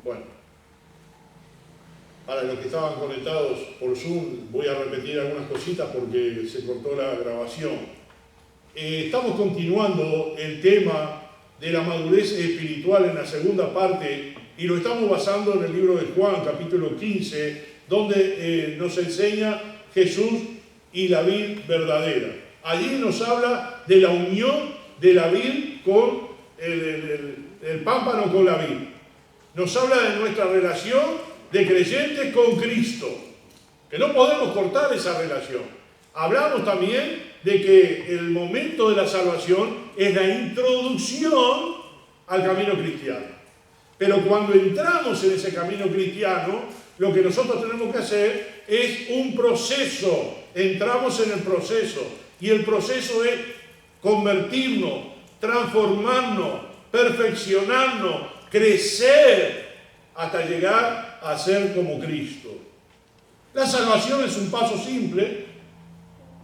Bueno, para los que estaban conectados por Zoom, voy a repetir algunas cositas porque se cortó la grabación. Estamos continuando el tema de la madurez espiritual en la segunda parte y lo estamos basando en el libro de Juan, capítulo 15, donde nos enseña Jesús y la vid verdadera. Allí nos habla de la unión de la vid con el pámpano con la vid. Nos habla de nuestra relación de creyentes con Cristo, que no podemos cortar esa relación. Hablamos también de que el momento de la salvación es la introducción al camino cristiano. Pero cuando entramos en ese camino cristiano, lo que nosotros tenemos que hacer es un proceso. Entramos en el proceso. Y el proceso es convertirnos, transformarnos, perfeccionarnos, crecer hasta llegar a ser como Cristo. La salvación es un paso simple,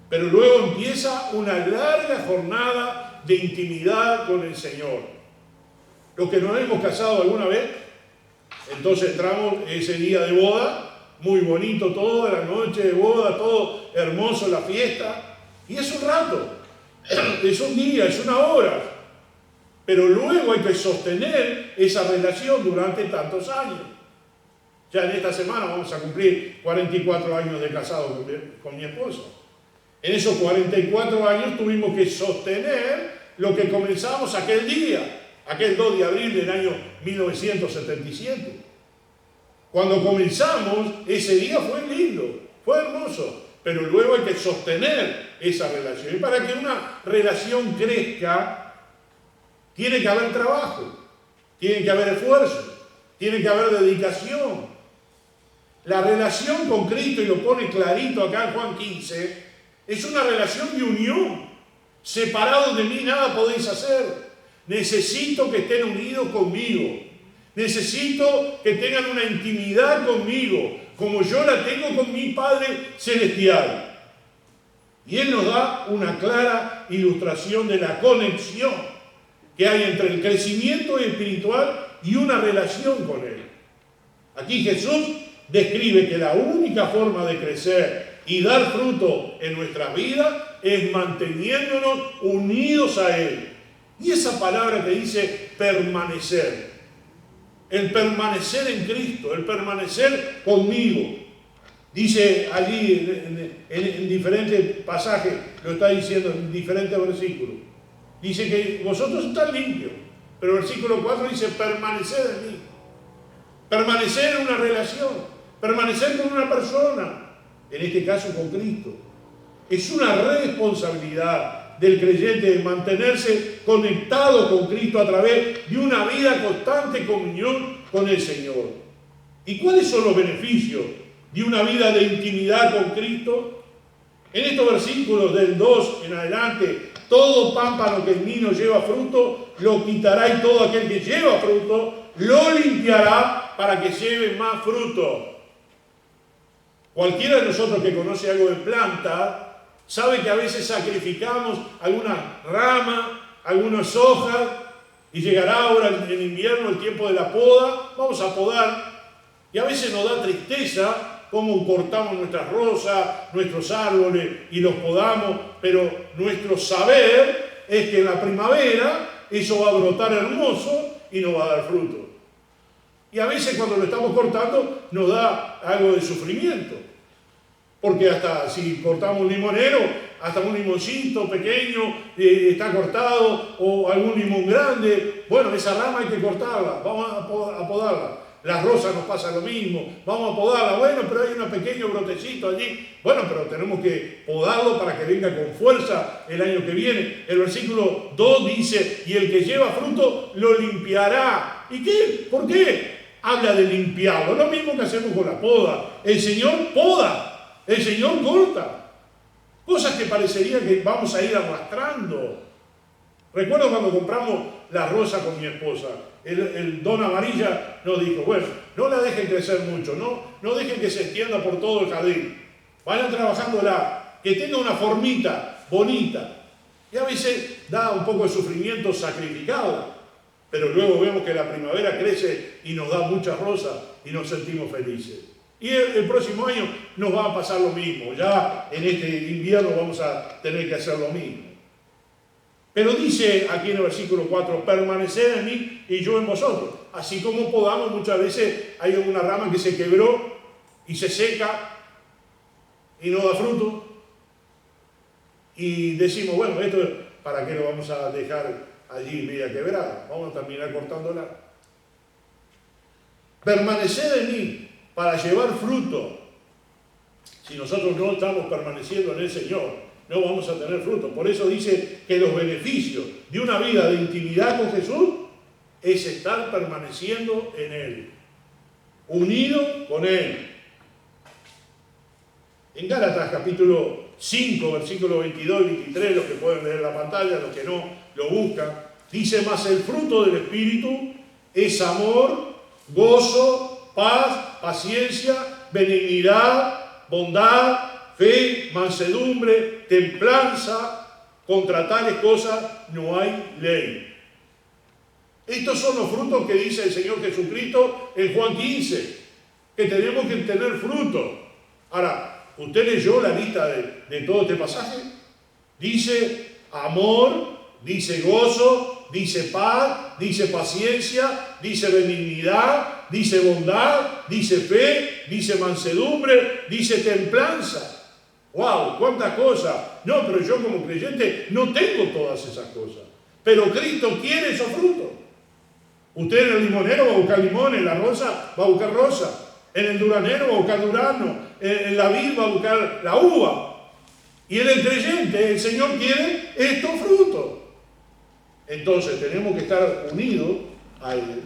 pero luego empieza una larga jornada de intimidad con el Señor. Los que nos hemos casado alguna vez, entonces entramos ese día de boda, muy bonito todo, la noche de boda, todo hermoso, la fiesta, y es un rato, es un día, es una hora, pero luego hay que sostener esa relación durante tantos años. Ya en esta semana vamos a cumplir 44 años de casado con mi esposa. En esos 44 años tuvimos que sostener lo que comenzamos aquel día, aquel 2 de abril del año 1977. Cuando comenzamos, ese día fue lindo, fue hermoso, pero luego hay que sostener esa relación. Y para que una relación crezca, tiene que haber trabajo, tiene que haber esfuerzo, tiene que haber dedicación. La relación con Cristo, y lo pone clarito acá en Juan 15, es una relación de unión. Separados de mí nada podéis hacer. Necesito que estén unidos conmigo. Necesito que tengan una intimidad conmigo, como yo la tengo con mi Padre Celestial. Y Él nos da una clara ilustración de la conexión que hay entre el crecimiento espiritual y una relación con Él. Aquí Jesús describe que la única forma de crecer y dar fruto en nuestra vida es manteniéndonos unidos a Él. Y esa palabra que dice permanecer, el permanecer en Cristo, el permanecer conmigo. Dice allí en diferentes pasajes, lo está diciendo en diferentes versículos. Dice que vosotros están limpios, pero el versículo 4 dice permanecer en mí. Permanecer en una relación, permanecer con una persona, en este caso con Cristo. Es una responsabilidad del creyente de mantenerse conectado con Cristo a través de una vida constante comunión con el Señor. ¿Y cuáles son los beneficios de una vida de intimidad con Cristo? En estos versículos del 2 en adelante, todo pámpano que en mí no lleva fruto, lo quitará, y todo aquel que lleva fruto, lo limpiará para que lleve más fruto. Cualquiera de nosotros que conoce algo de planta, sabe que a veces sacrificamos algunas ramas, algunas hojas, y llegará ahora en invierno el tiempo de la poda, vamos a podar, y a veces nos da tristeza cómo cortamos nuestras rosas, nuestros árboles y los podamos, pero nuestro saber es que en la primavera eso va a brotar hermoso y nos va a dar fruto. Y a veces cuando lo estamos cortando nos da algo de sufrimiento. Porque hasta si cortamos un limonero, hasta un limoncito pequeño está cortado, o algún limón grande, bueno, esa rama hay que cortarla, vamos a podarla. Las rosas nos pasa lo mismo, vamos a podarla, bueno, pero hay un pequeño brotecito allí, bueno, pero tenemos que podarlo para que venga con fuerza el año que viene. El versículo 2 dice, y el que lleva fruto lo limpiará. ¿Y qué? ¿Por qué? Habla de limpiarlo, lo mismo que hacemos con la poda. El Señor poda, el Señor corta. Cosas que parecería que vamos a ir arrastrando. Recuerdo cuando compramos la rosa con mi esposa, el don Amarilla nos dijo, bueno, no la dejen crecer mucho, no dejen que se extienda por todo el jardín. Vayan trabajándola, que tenga una formita bonita. Y a veces da un poco de sufrimiento sacrificarla. pero luego vemos que la primavera crece y nos da muchas rosas y nos sentimos felices. Y el próximo año nos va a pasar lo mismo, ya en este invierno vamos a tener que hacer lo mismo. Pero dice aquí en el versículo 4, permaneced en mí y yo en vosotros. Así como podamos, muchas veces hay una rama que se quebró y se seca y no da fruto. Y decimos, bueno, esto ¿para qué lo vamos a dejar allí media quebrada? Vamos a terminar cortándola. Permaneced en mí para llevar fruto. Si nosotros no estamos permaneciendo en el Señor, no vamos a tener fruto. Por eso dice que los beneficios de una vida de intimidad con Jesús es estar permaneciendo en Él, unido con Él. En Gálatas capítulo 5, versículos 22 y 23, los que pueden leer la pantalla, los que no lo buscan, dice: mas el fruto del Espíritu es amor, gozo, paz, paciencia, benignidad, bondad, fe, mansedumbre, templanza. Contra tales cosas no hay ley. Estos son los frutos que dice el Señor Jesucristo en Juan 15, que tenemos que tener fruto. Ahora, ¿usted leyó la lista de todo este pasaje? Dice amor, dice gozo, dice paz, dice paciencia, dice benignidad, dice bondad, dice fe, dice mansedumbre, dice templanza. ¡Wow! ¡Cuántas cosas! No, pero yo como creyente no tengo todas esas cosas. Pero Cristo quiere esos frutos. Usted en el limonero va a buscar limón, en la rosa va a buscar rosa, en el duranero va a buscar durazno, en la vid va a buscar la uva. Y en el creyente el Señor quiere estos frutos. Entonces tenemos que estar unidos a Él.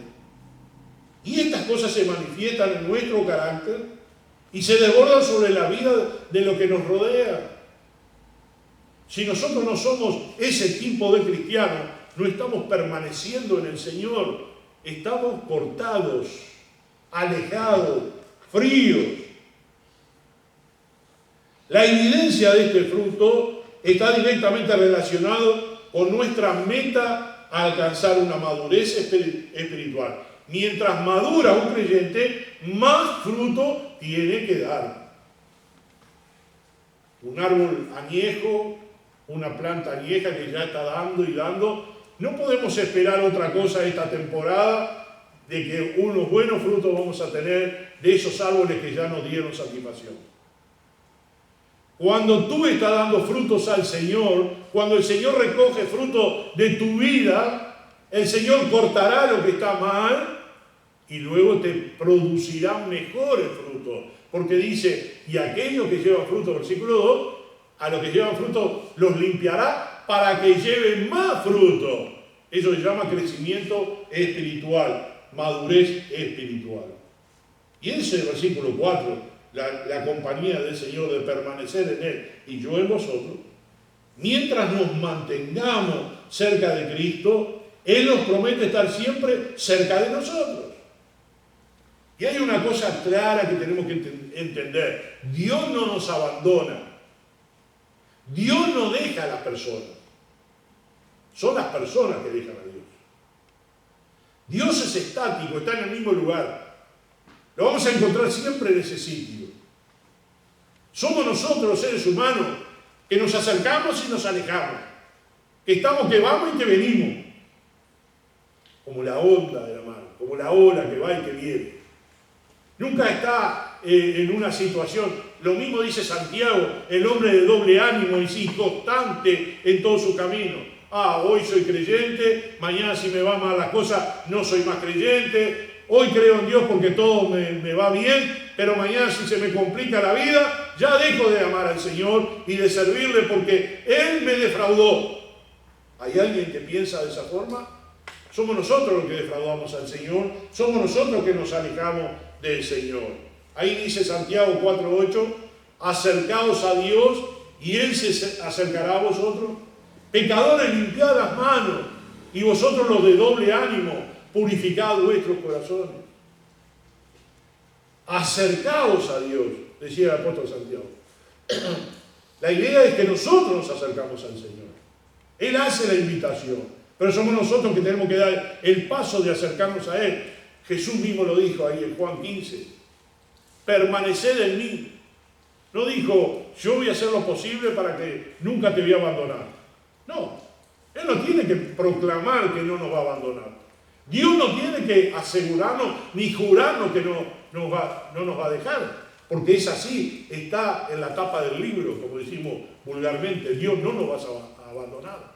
Y estas cosas se manifiestan en nuestro carácter y se desbordan sobre la vida de lo que nos rodea. Si nosotros no somos ese tipo de cristianos, no estamos permaneciendo en el Señor, estamos cortados, alejados, fríos. La evidencia de este fruto está directamente relacionado con nuestra meta a alcanzar una madurez espiritual. Mientras madura un creyente, más fruto tiene que dar. Un árbol añejo, una planta añeja que ya está dando y dando, no podemos esperar otra cosa esta temporada de que unos buenos frutos vamos a tener de esos árboles que ya nos dieron satisfacción. Cuando tú estás dando frutos al Señor, cuando el Señor recoge fruto de tu vida, el Señor cortará lo que está mal y luego te producirá mejores frutos. Porque dice, y aquellos que llevan fruto, versículo 2, a los que llevan fruto los limpiará para que lleven más fruto. Eso se llama crecimiento espiritual, madurez espiritual. Y ese es el versículo 4, la compañía del Señor de permanecer en Él y yo en vosotros. Mientras nos mantengamos cerca de Cristo, Él nos promete estar siempre cerca de nosotros. Y hay una cosa clara que tenemos que entender. Dios no nos abandona. Dios no deja a las personas. Son las personas que dejan a Dios. Dios es estático, está en el mismo lugar. Lo vamos a encontrar siempre en ese sitio. Somos nosotros los seres humanos que nos acercamos y nos alejamos. Que estamos que vamos y que venimos. Como la onda de la mar, como la ola que va y que viene. Nunca está en una situación. Lo mismo dice Santiago, el hombre de doble ánimo y sí, constante en todo su camino. Hoy soy creyente, mañana si me va mal las cosas no soy más creyente. Hoy creo en Dios porque todo me va bien, pero mañana si se me complica la vida, ya dejo de amar al Señor y de servirle porque Él me defraudó. ¿Hay alguien que piensa de esa forma? Somos nosotros los que defraudamos al Señor, somos nosotros que nos alejamos del Señor. Ahí dice Santiago 4:8, acercaos a Dios y Él se acercará a vosotros. Pecadores, limpiad las manos y vosotros los de doble ánimo, purificad vuestros corazones. Acercaos a Dios, decía el apóstol Santiago. La idea es que nosotros nos acercamos al Señor. Él hace la invitación, pero somos nosotros que tenemos que dar el paso de acercarnos a Él. Jesús mismo lo dijo ahí en Juan 15. Permaneced en mí. No dijo, yo voy a hacer lo posible para que nunca te voy a abandonar. No, Él no tiene que proclamar que no nos va a abandonar. Dios no tiene que asegurarnos ni jurarnos que no nos va a dejar. Porque es así, está en la tapa del libro, como decimos vulgarmente. Dios no nos va a abandonar.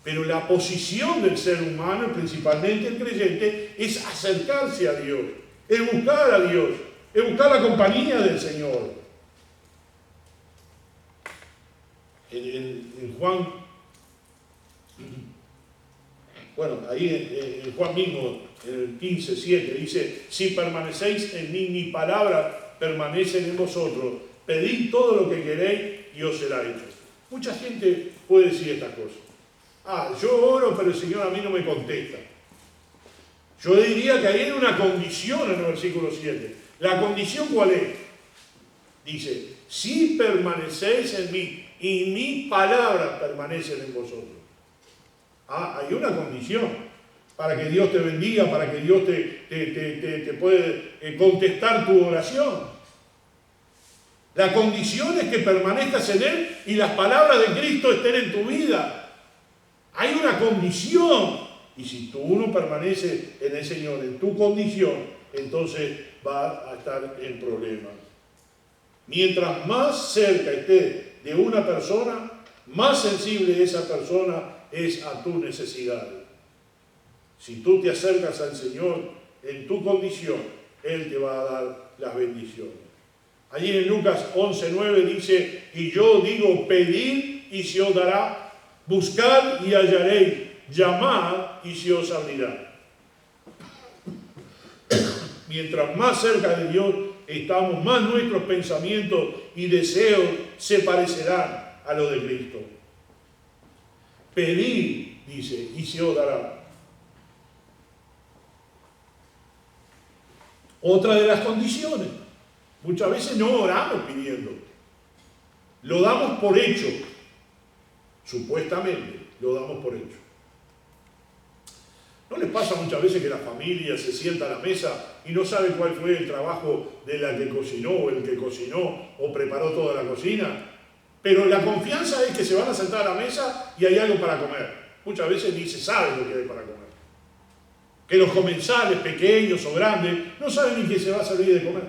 Pero la posición del ser humano, principalmente el creyente, es acercarse a Dios, es buscar a Dios, es buscar la compañía del Señor. En Juan, bueno, ahí en Juan mismo, en el 15:7, dice, si permanecéis en mí, mi palabra permanece en vosotros, pedid todo lo que queréis y os será hecho. Mucha gente puede decir estas cosas. Yo oro, pero el Señor a mí no me contesta. Yo diría que ahí hay una condición en el versículo 7. ¿La condición cuál es? Dice, si permanecéis en mí y mis palabras permanecen en vosotros. Hay una condición para que Dios te bendiga, para que Dios te puede contestar tu oración. La condición es que permanezcas en Él y las palabras de Cristo estén en tu vida. Hay una condición, y si tú no permaneces en el Señor, en tu condición, entonces va a estar en problemas. Mientras más cerca esté de una persona, más sensible esa persona es a tu necesidad. Si tú te acercas al Señor en tu condición, Él te va a dar las bendiciones. Allí en Lucas 11:9 dice, y yo digo, pedid y se os dará. Buscad y hallaréis, llamad y se os abrirá. Mientras más cerca de Dios estamos, más nuestros pensamientos y deseos se parecerán a los de Cristo. Pedid, dice, y se os dará. Otra de las condiciones. Muchas veces no oramos pidiendo. Lo damos por hecho. Supuestamente lo damos por hecho. ¿No les pasa muchas veces que la familia se sienta a la mesa y no sabe cuál fue el trabajo de la que cocinó o el que cocinó o preparó toda la cocina? Pero la confianza es que se van a sentar a la mesa y hay algo para comer. Muchas veces ni se sabe lo que hay para comer. Que los comensales, pequeños o grandes, no saben ni qué se va a servir de comer.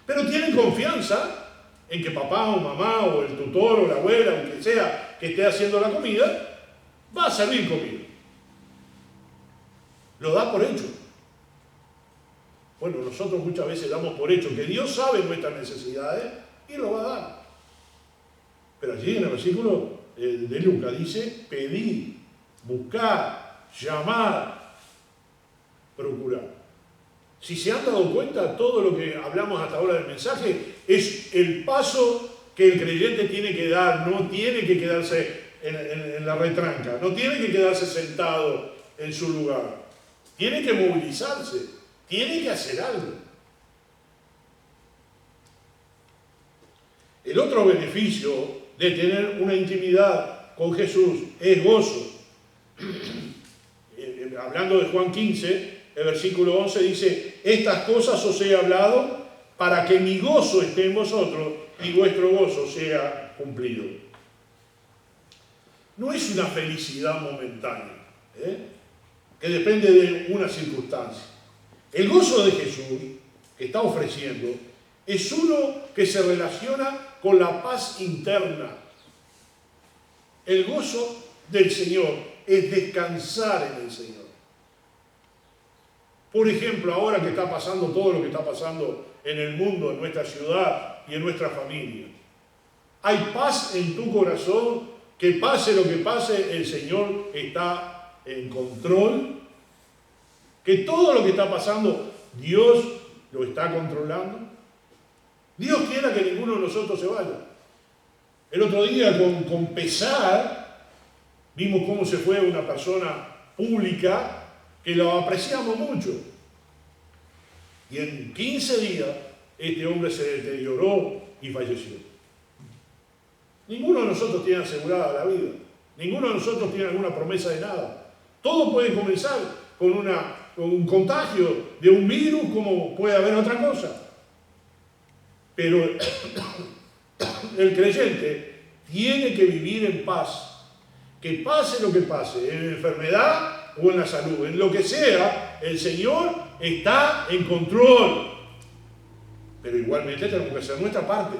Pero tienen confianza en que papá o mamá o el tutor o la abuela o quien sea que esté haciendo la comida, va a servir comida. Lo da por hecho. Bueno, nosotros muchas veces damos por hecho que Dios sabe nuestras necesidades y lo va a dar. Pero allí en el versículo de Lucas dice, pedid, buscad, llamad, procurad. Si se han dado cuenta, todo lo que hablamos hasta ahora del mensaje es el paso que el creyente tiene que dar, no tiene que quedarse en la retranca, no tiene que quedarse sentado en su lugar, tiene que movilizarse, tiene que hacer algo. El otro beneficio de tener una intimidad con Jesús es gozo. Hablando de Juan 15, el versículo 11 dice, estas cosas os he hablado para que mi gozo esté en vosotros y vuestro gozo sea cumplido. No es una felicidad momentánea, que depende de una circunstancia. El gozo de Jesús que está ofreciendo es uno que se relaciona con la paz interna. El gozo del Señor es descansar en el Señor. Por ejemplo, ahora que está pasando todo lo que está pasando en el mundo, en nuestra ciudad y en nuestra familia, hay paz en tu corazón, que pase lo que pase, el Señor está en control, que todo lo que está pasando, Dios lo está controlando. Dios quiera que ninguno de nosotros se vaya. El otro día, con pesar, vimos cómo se fue una persona pública que lo apreciamos mucho. Y en 15 días, este hombre se deterioró y falleció. Ninguno de nosotros tiene asegurada la vida. Ninguno de nosotros tiene alguna promesa de nada. Todo puede comenzar con un contagio de un virus, como puede haber otra cosa. Pero el creyente tiene que vivir en paz. Que pase lo que pase, en la enfermedad o en la salud, en lo que sea, el Señor está en control. Pero igualmente tenemos que hacer nuestra parte.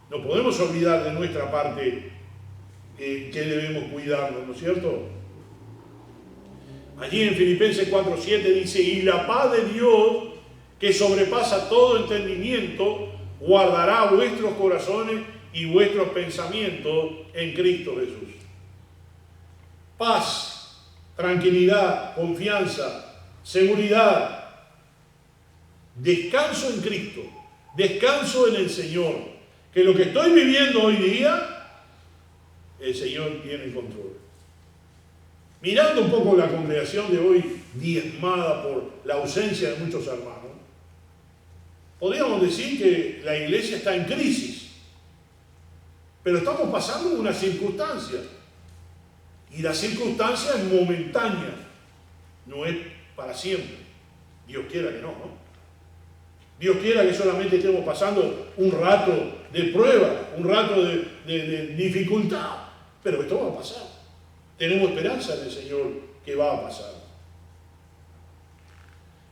No podemos olvidar de nuestra parte que debemos cuidarnos, ¿no es cierto? Allí en Filipenses 4:7 dice: y la paz de Dios, que sobrepasa todo entendimiento, guardará vuestros corazones y vuestros pensamientos en Cristo Jesús. Paz, tranquilidad, confianza, seguridad, descanso en Cristo, descanso en el Señor, que lo que estoy viviendo hoy día, el Señor tiene el control. Mirando un poco la congregación de hoy, diezmada por la ausencia de muchos hermanos, podríamos decir que la iglesia está en crisis, pero estamos pasando una circunstancia, y la circunstancia es momentánea, no es para siempre. Dios quiera que no, ¿no? Dios quiera que solamente estemos pasando un rato de prueba, un rato de dificultad, pero esto va a pasar. Tenemos esperanza en el Señor que va a pasar.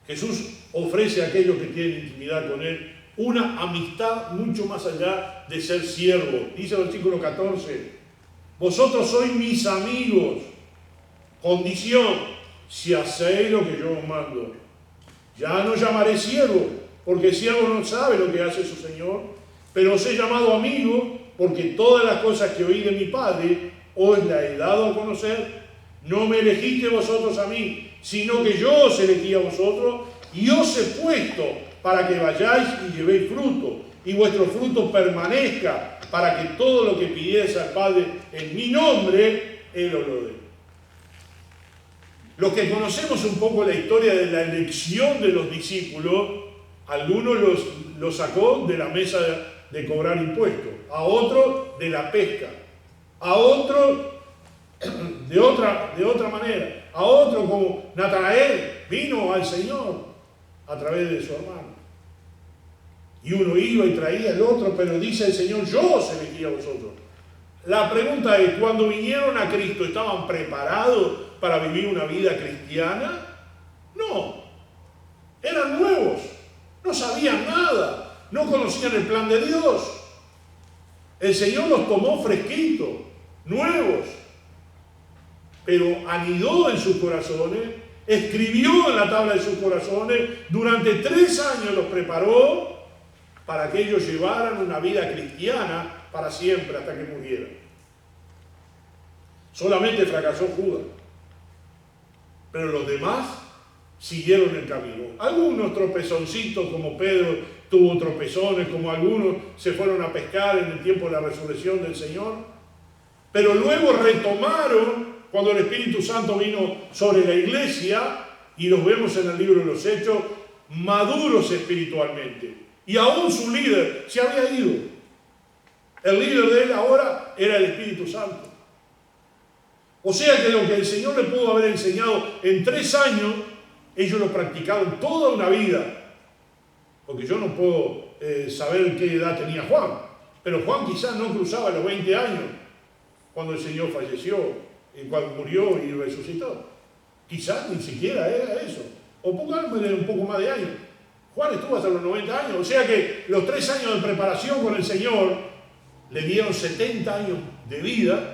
Jesús ofrece a aquellos que tienen intimidad con Él una amistad mucho más allá de ser siervo. Dice el versículo 14: vosotros sois mis amigos, condición, si hacéis lo que yo os mando. Ya no llamaré siervo, porque el siervo no sabe lo que hace su Señor, pero os he llamado amigo, porque todas las cosas que oí de mi Padre os las he dado a conocer. No me elegiste vosotros a mí, sino que yo os elegí a vosotros, y os he puesto para que vayáis y llevéis fruto, y vuestro fruto permanezca, para que todo lo que pidierais al Padre en mi nombre, Él os lo dé. Los que conocemos un poco la historia de la elección de los discípulos, algunos los sacó de la mesa de cobrar impuestos, a otros de la pesca, a otros de otra manera, a otro como Natanael vino al Señor a través de su hermano. Y uno iba y traía al otro, pero dice el Señor: yo os elegí a vosotros. La pregunta es, cuando vinieron a Cristo, ¿estaban preparados para vivir una vida cristiana? No. Eran nuevos, no sabían nada, no conocían el plan de Dios. El Señor los tomó fresquitos, nuevos, pero anidó en sus corazones, escribió en la tabla de sus corazones, durante 3 años los preparó para que ellos llevaran una vida cristiana para siempre, hasta que murieran. Solamente fracasó Judas, pero los demás siguieron el camino. Algunos tropezoncitos, como Pedro tuvo tropezones, como algunos se fueron a pescar en el tiempo de la resurrección del Señor, pero luego retomaron cuando el Espíritu Santo vino sobre la iglesia, y los vemos en el libro de los Hechos, maduros espiritualmente. Y aún su líder se había ido. El líder de él ahora era el Espíritu Santo. O sea que lo que el Señor le pudo haber enseñado en 3 años, ellos lo practicaron toda una vida. Porque yo no puedo saber qué edad tenía Juan, pero Juan quizás no cruzaba los 20 años cuando el Señor falleció, cuando murió y resucitó. Quizás ni siquiera era eso, o un poco más de años. Juan estuvo hasta los 90 años, o sea que los 3 años de preparación con el Señor le dieron 70 años de vida,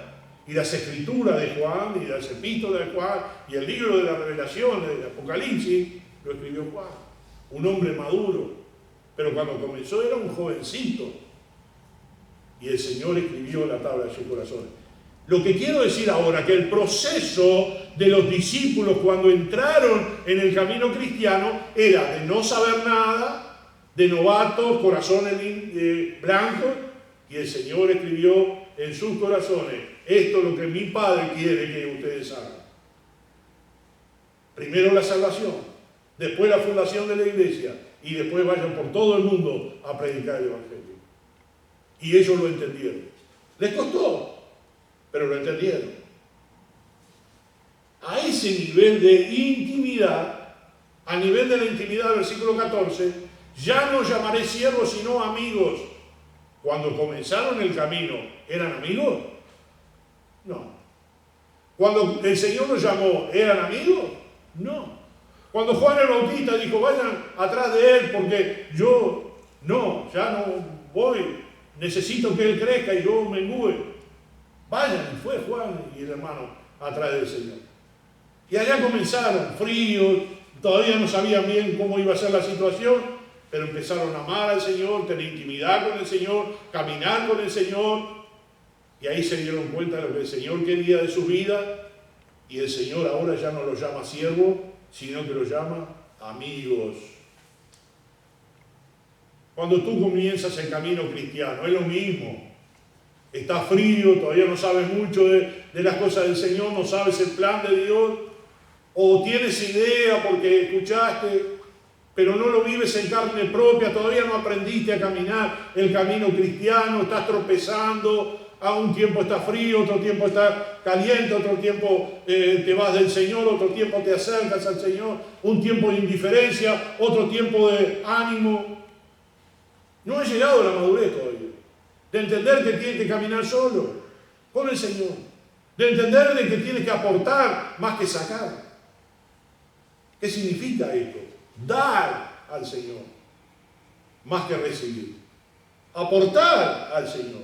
y las escrituras de Juan, y las epístolas de Juan, y el libro de la Revelación, del Apocalipsis, lo escribió Juan, un hombre maduro, pero cuando comenzó era un jovencito, y el Señor escribió la tabla de su corazón. Lo que quiero decir ahora, que el proceso de los discípulos cuando entraron en el camino cristiano era de no saber nada, de novatos, corazones blancos, y el Señor escribió en sus corazones: esto es lo que mi Padre quiere que ustedes hagan. Primero la salvación, después la fundación de la iglesia, y después vayan por todo el mundo a predicar el Evangelio. Y ellos lo entendieron. Les costó, pero lo entendieron. a ese nivel de intimidad, a nivel de la intimidad, versículo 14, ya no llamaré siervos sino amigos. Cuando comenzaron el camino, ¿eran amigos? No. Cuando el Señor los llamó, ¿eran amigos? No. Cuando Juan el Bautista dijo, vayan atrás de él porque yo, ya no voy, necesito que él crezca y yo mengüe. Vayan, y fue Juan y el hermano atrás del Señor. Y allá comenzaron, fríos, todavía no sabían bien cómo iba a ser la situación, pero empezaron a amar al Señor, tener intimidad con el Señor, caminar con el Señor, y ahí se dieron cuenta de lo que el Señor quería de su vida, y el Señor ahora ya no los llama siervos, sino que los llama amigos. Cuando tú comienzas el camino cristiano, es lo mismo. Estás frío, todavía no sabes mucho de las cosas del Señor, no sabes el plan de Dios, o tienes idea porque escuchaste, pero no lo vives en carne propia, todavía no aprendiste a caminar el camino cristiano, estás tropezando, a un tiempo está frío, otro tiempo está caliente, otro tiempo te vas del Señor, otro tiempo te acercas al Señor, un tiempo de indiferencia, otro tiempo de ánimo. No ha llegado a la madurez todavía, de entender que tienes que caminar solo, con el Señor, de entender de que tienes que aportar más que sacar. ¿Qué significa esto? Dar al Señor, más que recibir. Aportar al Señor.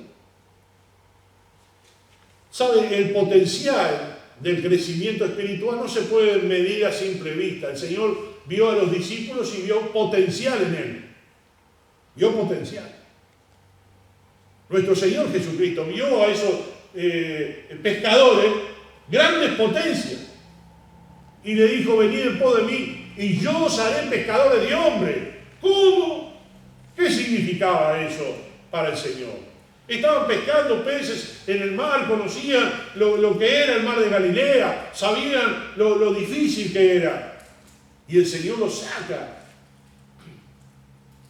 ¿Sabe? El potencial del crecimiento espiritual no se puede medir a simple vista. El Señor vio a los discípulos y vio potencial en él. Vio potencial. Nuestro Señor Jesucristo vio a esos pescadores grandes potencias y le dijo, venid en pos de mí y yo os haré pescadores de hombres. ¿Cómo? ¿Qué significaba eso para el Señor? Estaban pescando peces en el mar, conocían lo que era el mar de Galilea, sabían lo difícil que era. Y el Señor los saca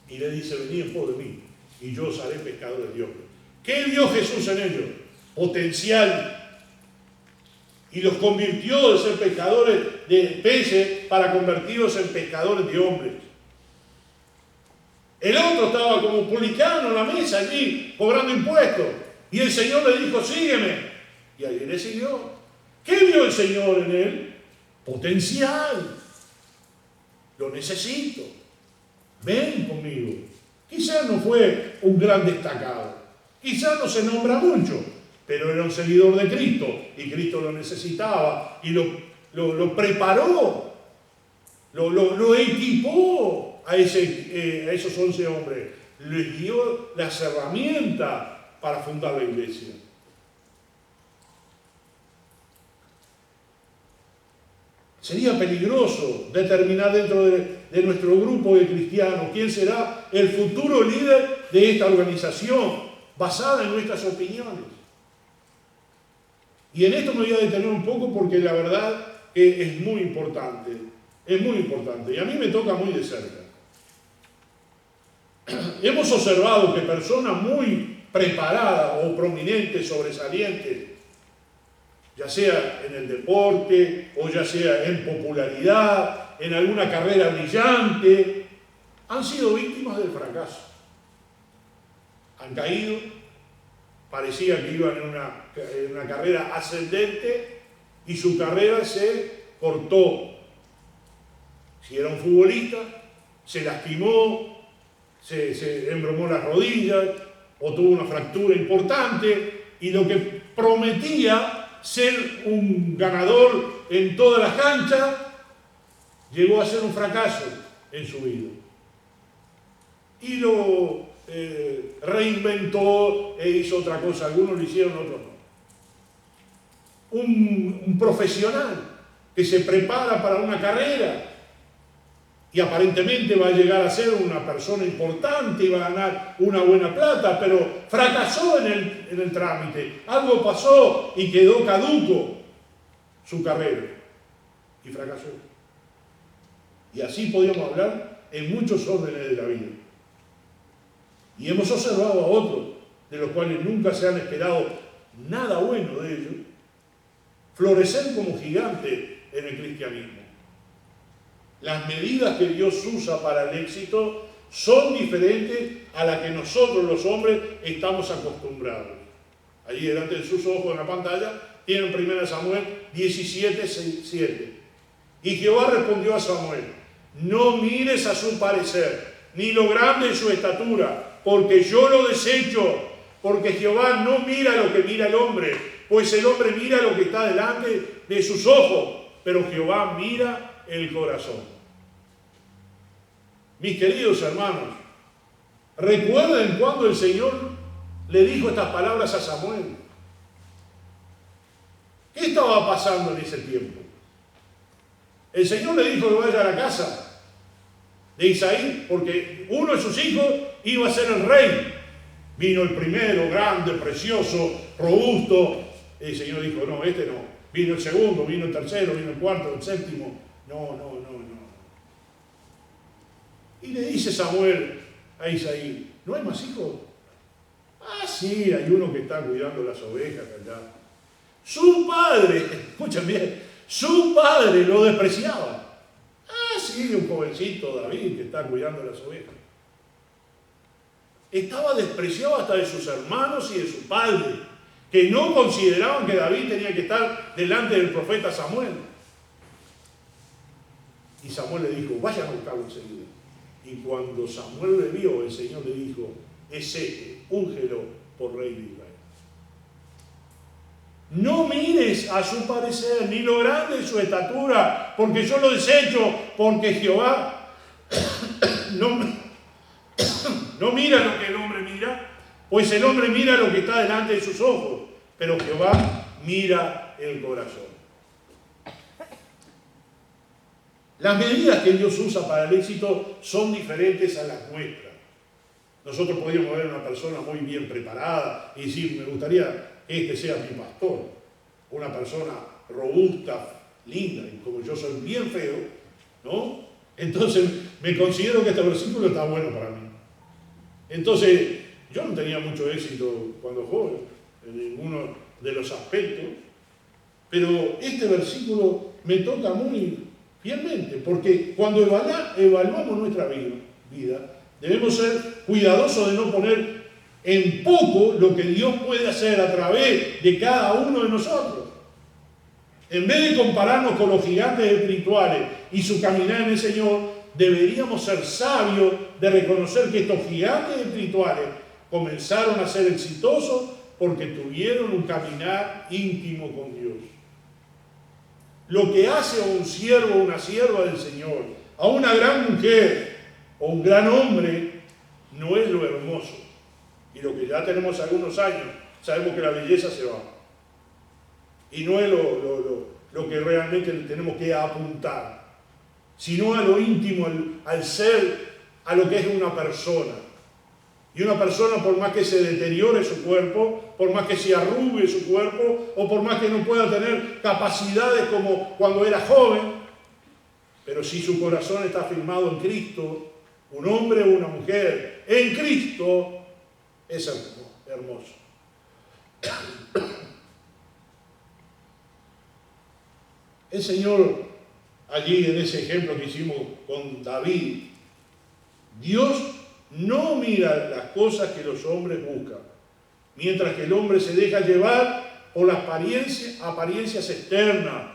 y le dice, venid en pos de mí y yo os haré pescadores de hombres. ¿Qué vio Jesús en ellos? Potencial. Y los convirtió de ser pescadores de peces para convertirlos en pescadores de hombres. El otro estaba como publicano en la mesa allí, cobrando impuestos. Y el Señor le dijo, sígueme. Y allí le siguió. ¿Qué vio el Señor en él? Potencial. Lo necesito. Ven conmigo. Quizás no fue un gran destacado. Quizás no se nombra mucho. Pero era un seguidor de Cristo. Y Cristo lo necesitaba. Y lo preparó. Lo equipó a esos 11 hombres. Les dio las herramientas para fundar la iglesia. Sería peligroso determinar dentro de nuestro grupo de cristianos quién será el futuro líder de esta organización, basada en nuestras opiniones. Y en esto me voy a detener un poco porque la verdad que es muy importante. Es muy importante. Y a mí me toca muy de cerca. Hemos observado que personas muy preparadas o prominentes, sobresalientes, ya sea en el deporte o ya sea en popularidad, en alguna carrera brillante, han sido víctimas del fracaso. Han caído, parecía que iban en una carrera ascendente y su carrera se cortó. Si era un futbolista, se lastimó, se embromó las rodillas o tuvo una fractura importante y lo que prometía ser un ganador en todas las canchas llegó a ser un fracaso en su vida. Y lo reinventó e hizo otra cosa. Algunos lo hicieron, otros no. Un profesional que se prepara para una carrera y aparentemente va a llegar a ser una persona importante y va a ganar una buena plata, pero fracasó en el trámite. Algo pasó y quedó caduco su carrera y fracasó. Y así podríamos hablar en muchos órdenes de la vida. Y hemos observado a otros, de los cuales nunca se han esperado nada bueno de ellos, florecer como gigantes en el cristianismo. Las medidas que Dios usa para el éxito son diferentes a las que nosotros los hombres estamos acostumbrados. Allí delante de sus ojos en la pantalla tienen 1 Samuel 17:7. Y Jehová respondió a Samuel: no mires a su parecer, ni lo grande de su estatura, porque yo lo desecho. Porque Jehová no mira lo que mira el hombre, pues el hombre mira lo que está delante de sus ojos, pero Jehová mira el corazón. Mis queridos hermanos, recuerden cuando el Señor le dijo estas palabras a Samuel. ¿Qué estaba pasando en ese tiempo? El Señor le dijo que vaya a la casa de Isaí, porque uno de sus hijos iba a ser el rey. Vino el primero, grande, precioso, robusto. El Señor dijo: no, este no. Vino el segundo, vino el tercero, vino el cuarto, el séptimo. No. Y le dice Samuel a Isaí: ¿no hay más hijos? Ah, sí, hay uno que está cuidando las ovejas allá. Su padre, escuchen bien, su padre lo despreciaba. Ah, sí, un jovencito David que está cuidando las ovejas. Estaba despreciado hasta de sus hermanos y de su padre, que no consideraban que David tenía que estar delante del profeta Samuel. Y Samuel le dijo: vayan a buscarlo enseguida. Y cuando Samuel le vio, el Señor le dijo: es este, úngelo por rey de Israel. No mires a su parecer, ni lo grande de su estatura, porque yo lo desecho, porque Jehová no mira lo que el hombre mira, pues el hombre mira lo que está delante de sus ojos, pero Jehová mira el corazón. Las medidas que Dios usa para el éxito son diferentes a las nuestras. Nosotros podríamos ver a una persona muy bien preparada y decir: me gustaría que este sea mi pastor. Una persona robusta, linda, y como yo soy bien feo, ¿no? Entonces me considero que este versículo está bueno para mí. Entonces, yo no tenía mucho éxito cuando joven, en ninguno de los aspectos, pero este versículo me toca muy fielmente, porque cuando evaluamos nuestra vida, debemos ser cuidadosos de no poner en poco lo que Dios puede hacer a través de cada uno de nosotros. En vez de compararnos con los gigantes espirituales y su caminar en el Señor, deberíamos ser sabios de reconocer que estos gigantes espirituales comenzaron a ser exitosos porque tuvieron un caminar íntimo con Dios. Lo que hace a un siervo o una sierva del Señor, a una gran mujer o un gran hombre, no es lo hermoso. Y lo que ya tenemos algunos años, sabemos que la belleza se va. Y no es lo que realmente tenemos que apuntar, sino a lo íntimo, al ser, a lo que es una persona. Y una persona, por más que se deteriore su cuerpo, por más que se arrugue su cuerpo, o por más que no pueda tener capacidades como cuando era joven, pero si su corazón está firmado en Cristo, un hombre o una mujer en Cristo, es hermoso. El Señor, allí en ese ejemplo que hicimos con David, Dios no mira las cosas que los hombres buscan, mientras que el hombre se deja llevar por las apariencias externas.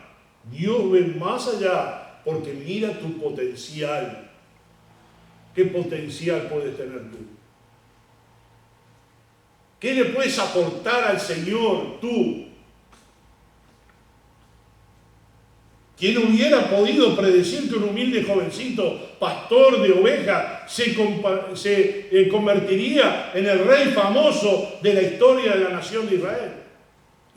Dios ve más allá porque mira tu potencial. ¿Qué potencial puedes tener tú? ¿Qué le puedes aportar al Señor tú? ¿Quién hubiera podido predecir que un humilde jovencito, pastor de ovejas, se convertiría en el rey famoso de la historia de la nación de Israel?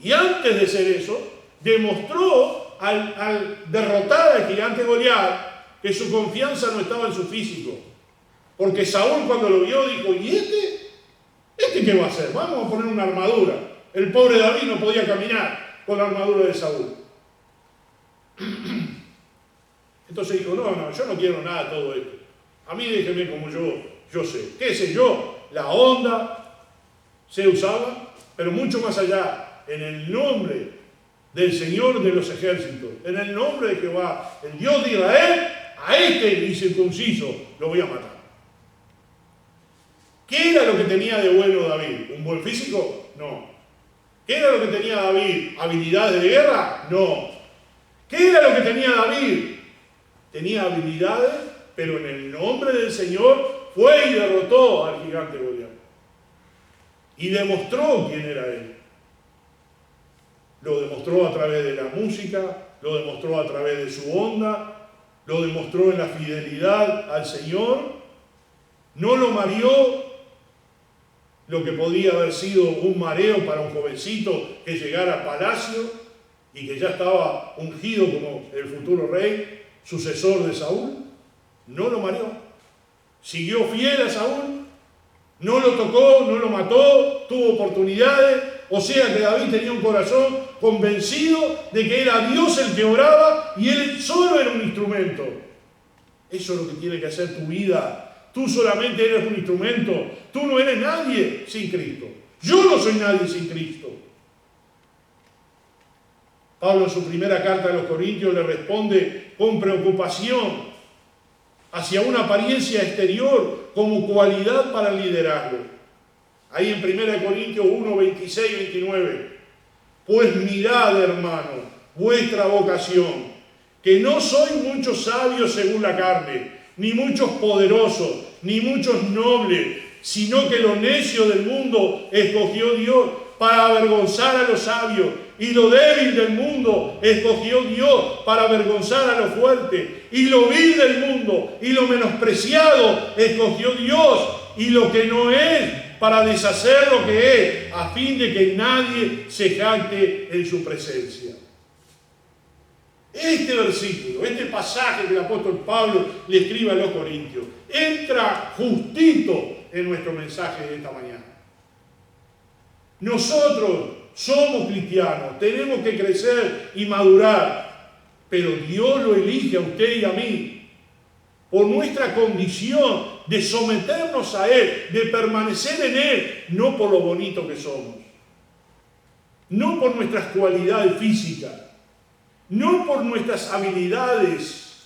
Y antes de ser eso, demostró al derrotar al gigante Goliat que su confianza no estaba en su físico. Porque Saúl, cuando lo vio, dijo: ¿y este qué va a hacer? Vamos a poner una armadura. El pobre David no podía caminar con la armadura de Saúl. Entonces dijo: no, yo no quiero nada de todo esto. A mí déjeme como yo sé. ¿Qué sé yo? La onda se usaba, pero mucho más allá, en el nombre del Señor de los ejércitos, en el nombre de Jehová, el Dios de Israel, a este incircunciso lo voy a matar. ¿Qué era lo que tenía de bueno David? ¿Un buen físico? No. ¿Qué era lo que tenía David? ¿Habilidades de guerra? No. ¿Qué era lo que tenía David? Tenía habilidades, pero en el nombre del Señor fue y derrotó al gigante Goliat. Y demostró quién era él. Lo demostró a través de la música, lo demostró a través de su onda, lo demostró en la fidelidad al Señor. No lo mareó lo que podía haber sido un mareo para un jovencito que llegara al palacio y que ya estaba ungido como el futuro rey, sucesor de Saúl. No lo mareó. Siguió fiel a Saúl. No lo tocó, no lo mató, tuvo oportunidades. O sea que David tenía un corazón convencido de que era Dios el que oraba y él solo era un instrumento. Eso es lo que tiene que hacer tu vida. Tú solamente eres un instrumento. Tú no eres nadie sin Cristo. Yo no soy nadie sin Cristo. Pablo en su primera carta a los Corintios le responde con preocupación hacia una apariencia exterior como cualidad para el liderazgo. Ahí en 1 Corintios 1, 26 y 29. Pues mirad, hermanos, vuestra vocación, que no sois muchos sabios según la carne, ni muchos poderosos, ni muchos nobles, sino que lo necio del mundo escogió Dios para avergonzar a los sabios, y lo débil del mundo escogió Dios para avergonzar a los fuertes, y lo vil del mundo y lo menospreciado escogió Dios, y lo que no es para deshacer lo que es, a fin de que nadie se jacte en su presencia. Este versículo, este pasaje que el apóstol Pablo le escribe a los Corintios, entra justito en nuestro mensaje de esta mañana. Nosotros somos cristianos, tenemos que crecer y madurar, pero Dios lo elige a usted y a mí por nuestra condición de someternos a Él, de permanecer en Él, no por lo bonito que somos, no por nuestras cualidades físicas, no por nuestras habilidades,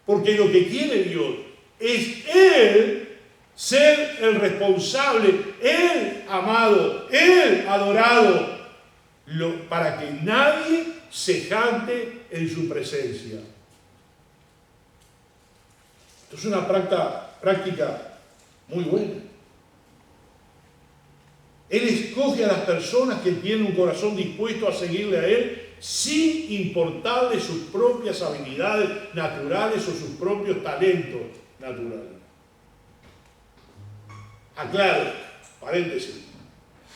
porque lo que quiere Dios es Él ser el responsable, Él amado, Él adorado, para que nadie se jacte en su presencia. Esto es una práctica muy buena. Él escoge a las personas que tienen un corazón dispuesto a seguirle a Él sin importarle sus propias habilidades naturales o sus propios talentos naturales. Aclaro, paréntesis,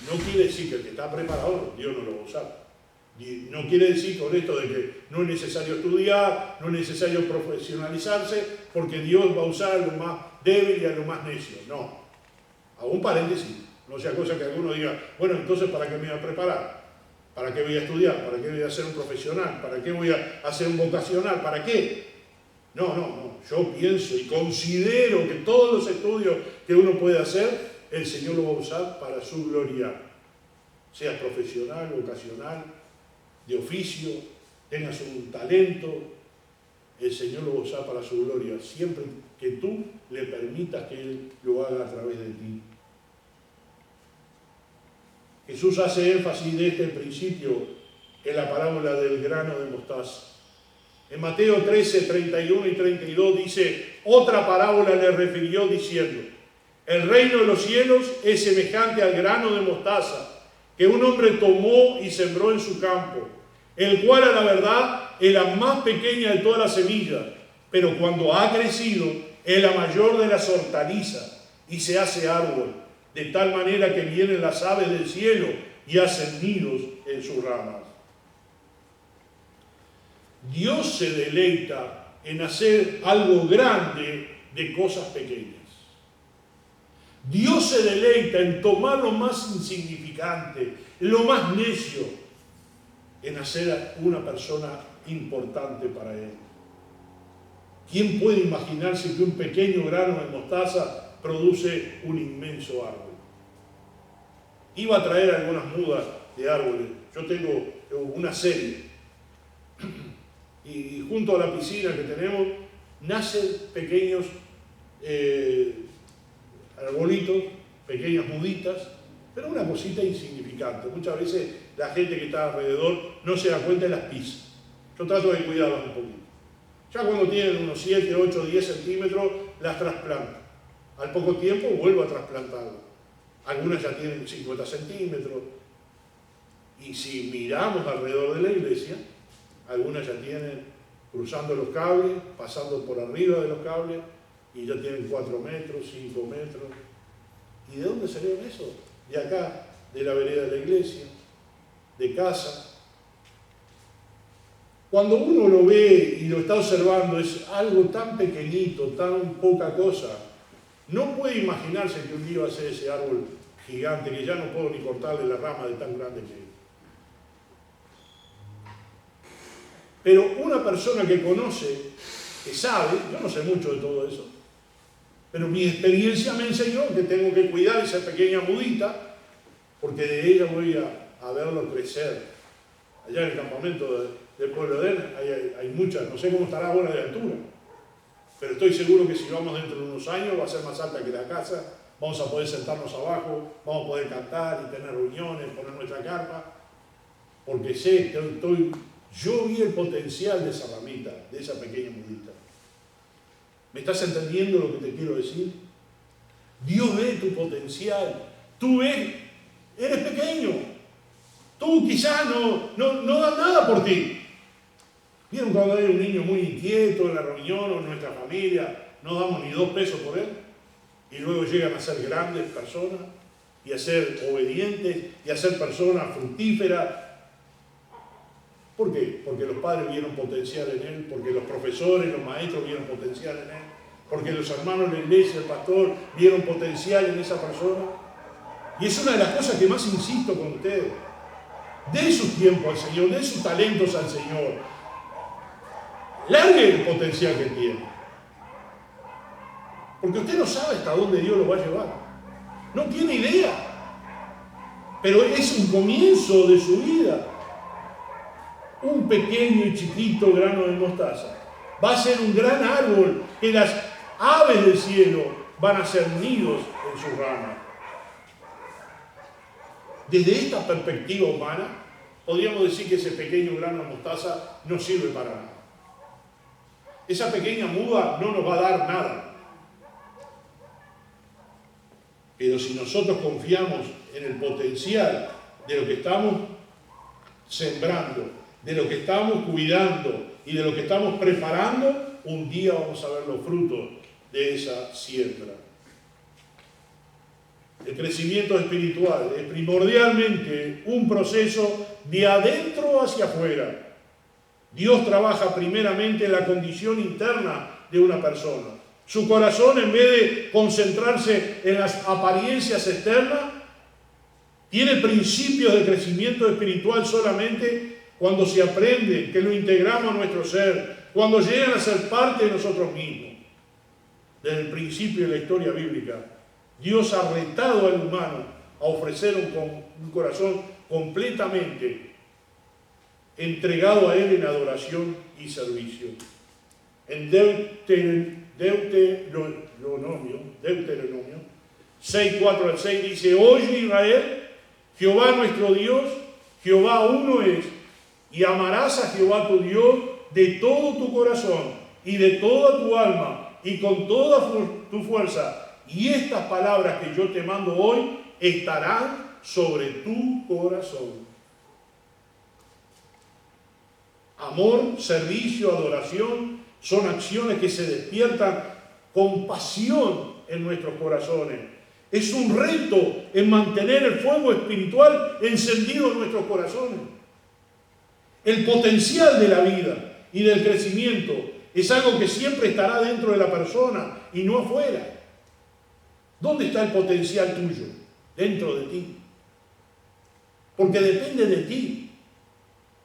no quiere decir que el que está preparado, Dios no lo va a usar. No quiere decir con esto de que no es necesario estudiar, no es necesario profesionalizarse, porque Dios va a usar a lo más débil y a lo más necio. No. Hago un paréntesis. No sea cosa que alguno diga, bueno, entonces ¿para qué me voy a preparar? ¿Para qué voy a estudiar? ¿Para qué voy a ser un profesional? ¿Para qué voy a hacer un vocacional? ¿Para qué? No. Yo pienso y considero que todos los estudios que uno puede hacer, el Señor lo va a usar para su gloria. Sea profesional, vocacional, de oficio, tengas un talento, el Señor lo va a usar para su gloria, siempre que tú le permitas que Él lo haga a través de ti. Jesús hace énfasis de este principio en la parábola del grano de mostaza. En Mateo 13, 31 y 32 dice, otra parábola le refirió diciendo, el reino de los cielos es semejante al grano de mostaza que un hombre tomó y sembró en su campo, el cual a la verdad es la más pequeña de todas las semillas, pero cuando ha crecido es la mayor de las hortalizas y se hace árbol, de tal manera que vienen las aves del cielo y hacen nidos en sus ramas. Dios se deleita en hacer algo grande de cosas pequeñas. Dios se deleita en tomar lo más insignificante, lo más necio, en hacer a una persona importante para Él. ¿Quién puede imaginarse que un pequeño grano de mostaza produce un inmenso árbol? Iba a traer algunas mudas de árboles. Yo tengo una serie. Y junto a la piscina que tenemos, nacen pequeños arbolitos, pequeñas muditas, pero una cosita insignificante. Muchas veces la gente que está alrededor no se da cuenta y las pisa. Yo trato de cuidarlas un poquito. Ya cuando tienen unos 7, 8, 10 centímetros, las trasplanto. Al poco tiempo vuelvo a trasplantarlas. Algunas ya tienen 50 centímetros. Y si miramos alrededor de la iglesia, algunas ya tienen cruzando los cables, pasando por arriba de los cables, y ya tienen 4 metros, 5 metros. ¿Y de dónde salieron eso? De acá, de la vereda de la iglesia, de casa. Cuando uno lo ve y lo está observando, es algo tan pequeñito, tan poca cosa. No puede imaginarse que un día va a ser ese árbol gigante que ya no puedo ni cortarle la rama de tan grande que es. Pero una persona que conoce, que sabe, yo no sé mucho de todo eso, pero mi experiencia me enseñó que tengo que cuidar esa pequeña mudita, porque de ella voy a verlo crecer. Allá en el campamento del pueblo de él hay muchas, no sé cómo estará ahora de altura, pero estoy seguro que si vamos dentro de unos años va a ser más alta que la casa, vamos a poder sentarnos abajo, vamos a poder cantar y tener reuniones, poner nuestra carpa, porque sé que yo vi el potencial de esa ramita, de esa pequeña mudita. ¿Me estás entendiendo lo que te quiero decir? Dios ve tu potencial. Tú eres pequeño. Tú quizás no das nada por ti. ¿Vieron cuando hay un niño muy inquieto en la reunión o en nuestra familia? No damos ni 2 pesos por él. Y luego llegan a ser grandes personas y a ser obedientes y a ser personas fructíferas. ¿Por qué? Porque los padres vieron potencial en él, porque los profesores, los maestros vieron potencial en él, porque los hermanos de la iglesia, el pastor, vieron potencial en esa persona. Y es una de las cosas que más insisto con ustedes. Den su tiempo al Señor, den sus talentos al Señor. Largue el potencial que tiene. Porque usted no sabe hasta dónde Dios lo va a llevar. No tiene idea. Pero es un comienzo de su vida. Un pequeño y chiquito grano de mostaza va a ser un gran árbol que las aves del cielo van a hacer nidos en sus ramas. Desde esta perspectiva humana, podríamos decir que ese pequeño grano de mostaza no sirve para nada. Esa pequeña muda no nos va a dar nada. Pero si nosotros confiamos en el potencial de lo que estamos sembrando, de lo que estamos cuidando y de lo que estamos preparando, un día vamos a ver los frutos de esa siembra. El crecimiento espiritual es primordialmente un proceso de adentro hacia afuera. Dios trabaja primeramente en la condición interna de una persona. Su corazón, en vez de concentrarse en las apariencias externas, tiene principios de crecimiento espiritual solamente cuando se aprende, que lo integramos a nuestro ser, cuando llegan a ser parte de nosotros mismos. Desde el principio de la historia bíblica, Dios ha retado al humano a ofrecer un corazón completamente entregado a Él en adoración y servicio. En Deuteronomio 6, 4 al 6 dice: Oye Israel, Jehová nuestro Dios, Jehová uno es, y amarás a Jehová tu Dios de todo tu corazón y de toda tu alma y con toda tu fuerza. Y estas palabras que yo te mando hoy estarán sobre tu corazón. Amor, servicio, adoración son acciones que se despiertan con pasión en nuestros corazones. Es un reto en mantener el fuego espiritual encendido en nuestros corazones. El potencial de la vida y del crecimiento es algo que siempre estará dentro de la persona y no afuera. ¿Dónde está el potencial tuyo? Dentro de ti. Porque depende de ti.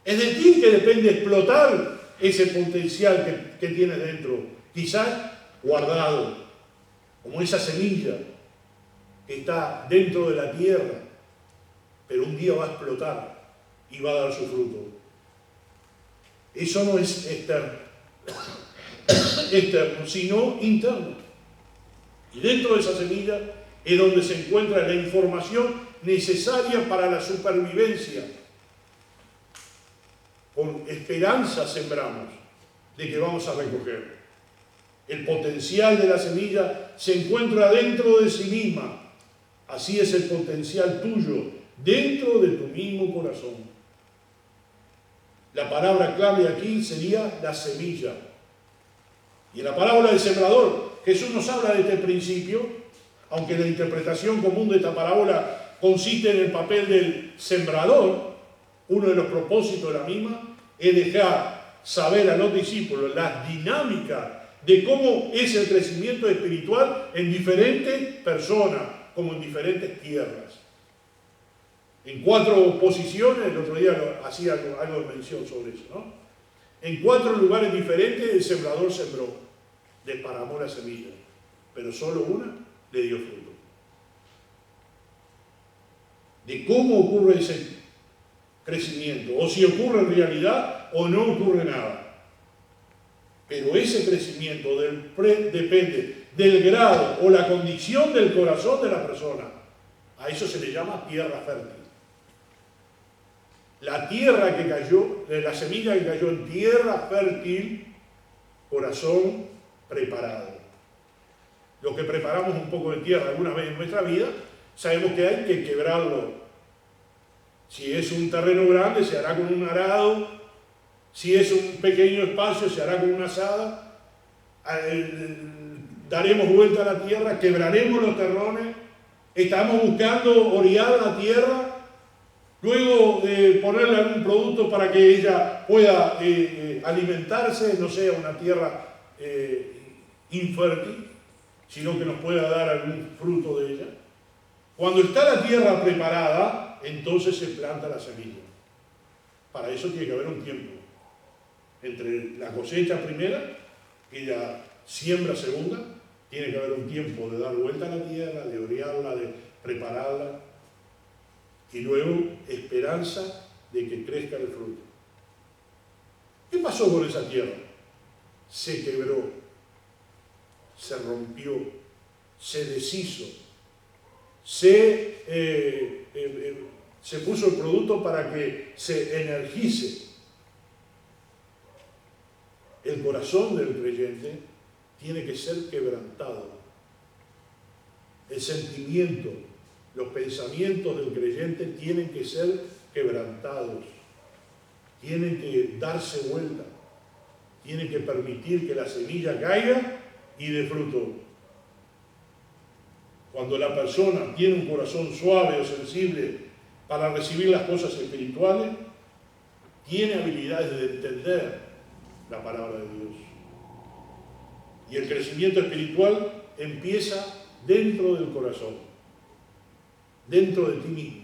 Es de ti que depende explotar ese potencial que tienes dentro. Quizás guardado, como esa semilla que está dentro de la tierra, pero un día va a explotar y va a dar su fruto. Eso no es externo, sino interno. Y dentro de esa semilla es donde se encuentra la información necesaria para la supervivencia. Con esperanza sembramos de que vamos a recoger. El potencial de la semilla se encuentra dentro de sí misma. Así es el potencial tuyo, dentro de tu mismo corazón. La palabra clave aquí sería la semilla. Y en la parábola del sembrador, Jesús nos habla de este principio, aunque la interpretación común de esta parábola consiste en el papel del sembrador. Uno de los propósitos de la misma es dejar saber a los discípulos las dinámicas de cómo es el crecimiento espiritual en diferentes personas, como en diferentes tierras. En 4 posiciones, el otro día hacía algo de mención sobre eso, ¿no? En 4 lugares diferentes el sembrador sembró, desparramó la semilla, pero solo una le dio fruto. De cómo ocurre ese crecimiento, o si ocurre en realidad o no ocurre nada. Pero ese crecimiento depende del grado o la condición del corazón de la persona. A eso se le llama tierra fértil. La tierra que cayó, la semilla que cayó en tierra fértil, corazón preparado. Los que preparamos un poco de tierra alguna vez en nuestra vida, sabemos que hay que quebrarlo. Si es un terreno grande, se hará con un arado. Si es un pequeño espacio, se hará con una azada. Daremos vuelta a la tierra, quebraremos los terrones. Estamos buscando orear la tierra. Luego ponerle algún producto para que ella pueda alimentarse, no sea una tierra infértil, sino que nos pueda dar algún fruto de ella. Cuando está la tierra preparada, entonces se planta la semilla. Para eso tiene que haber un tiempo. Entre la cosecha primera y la siembra segunda, tiene que haber un tiempo de dar vuelta a la tierra, de orearla, de prepararla. Y luego esperanza de que crezca el fruto. ¿Qué pasó con esa tierra? Se quebró, se rompió, se deshizo, se puso el producto para que se energice. El corazón del creyente tiene que ser quebrantado. El sentimiento, los pensamientos del creyente tienen que ser quebrantados, tienen que darse vuelta, tienen que permitir que la semilla caiga y dé fruto. Cuando la persona tiene un corazón suave o sensible para recibir las cosas espirituales, tiene habilidades de entender la palabra de Dios. Y el crecimiento espiritual empieza dentro del corazón, dentro de ti mismo.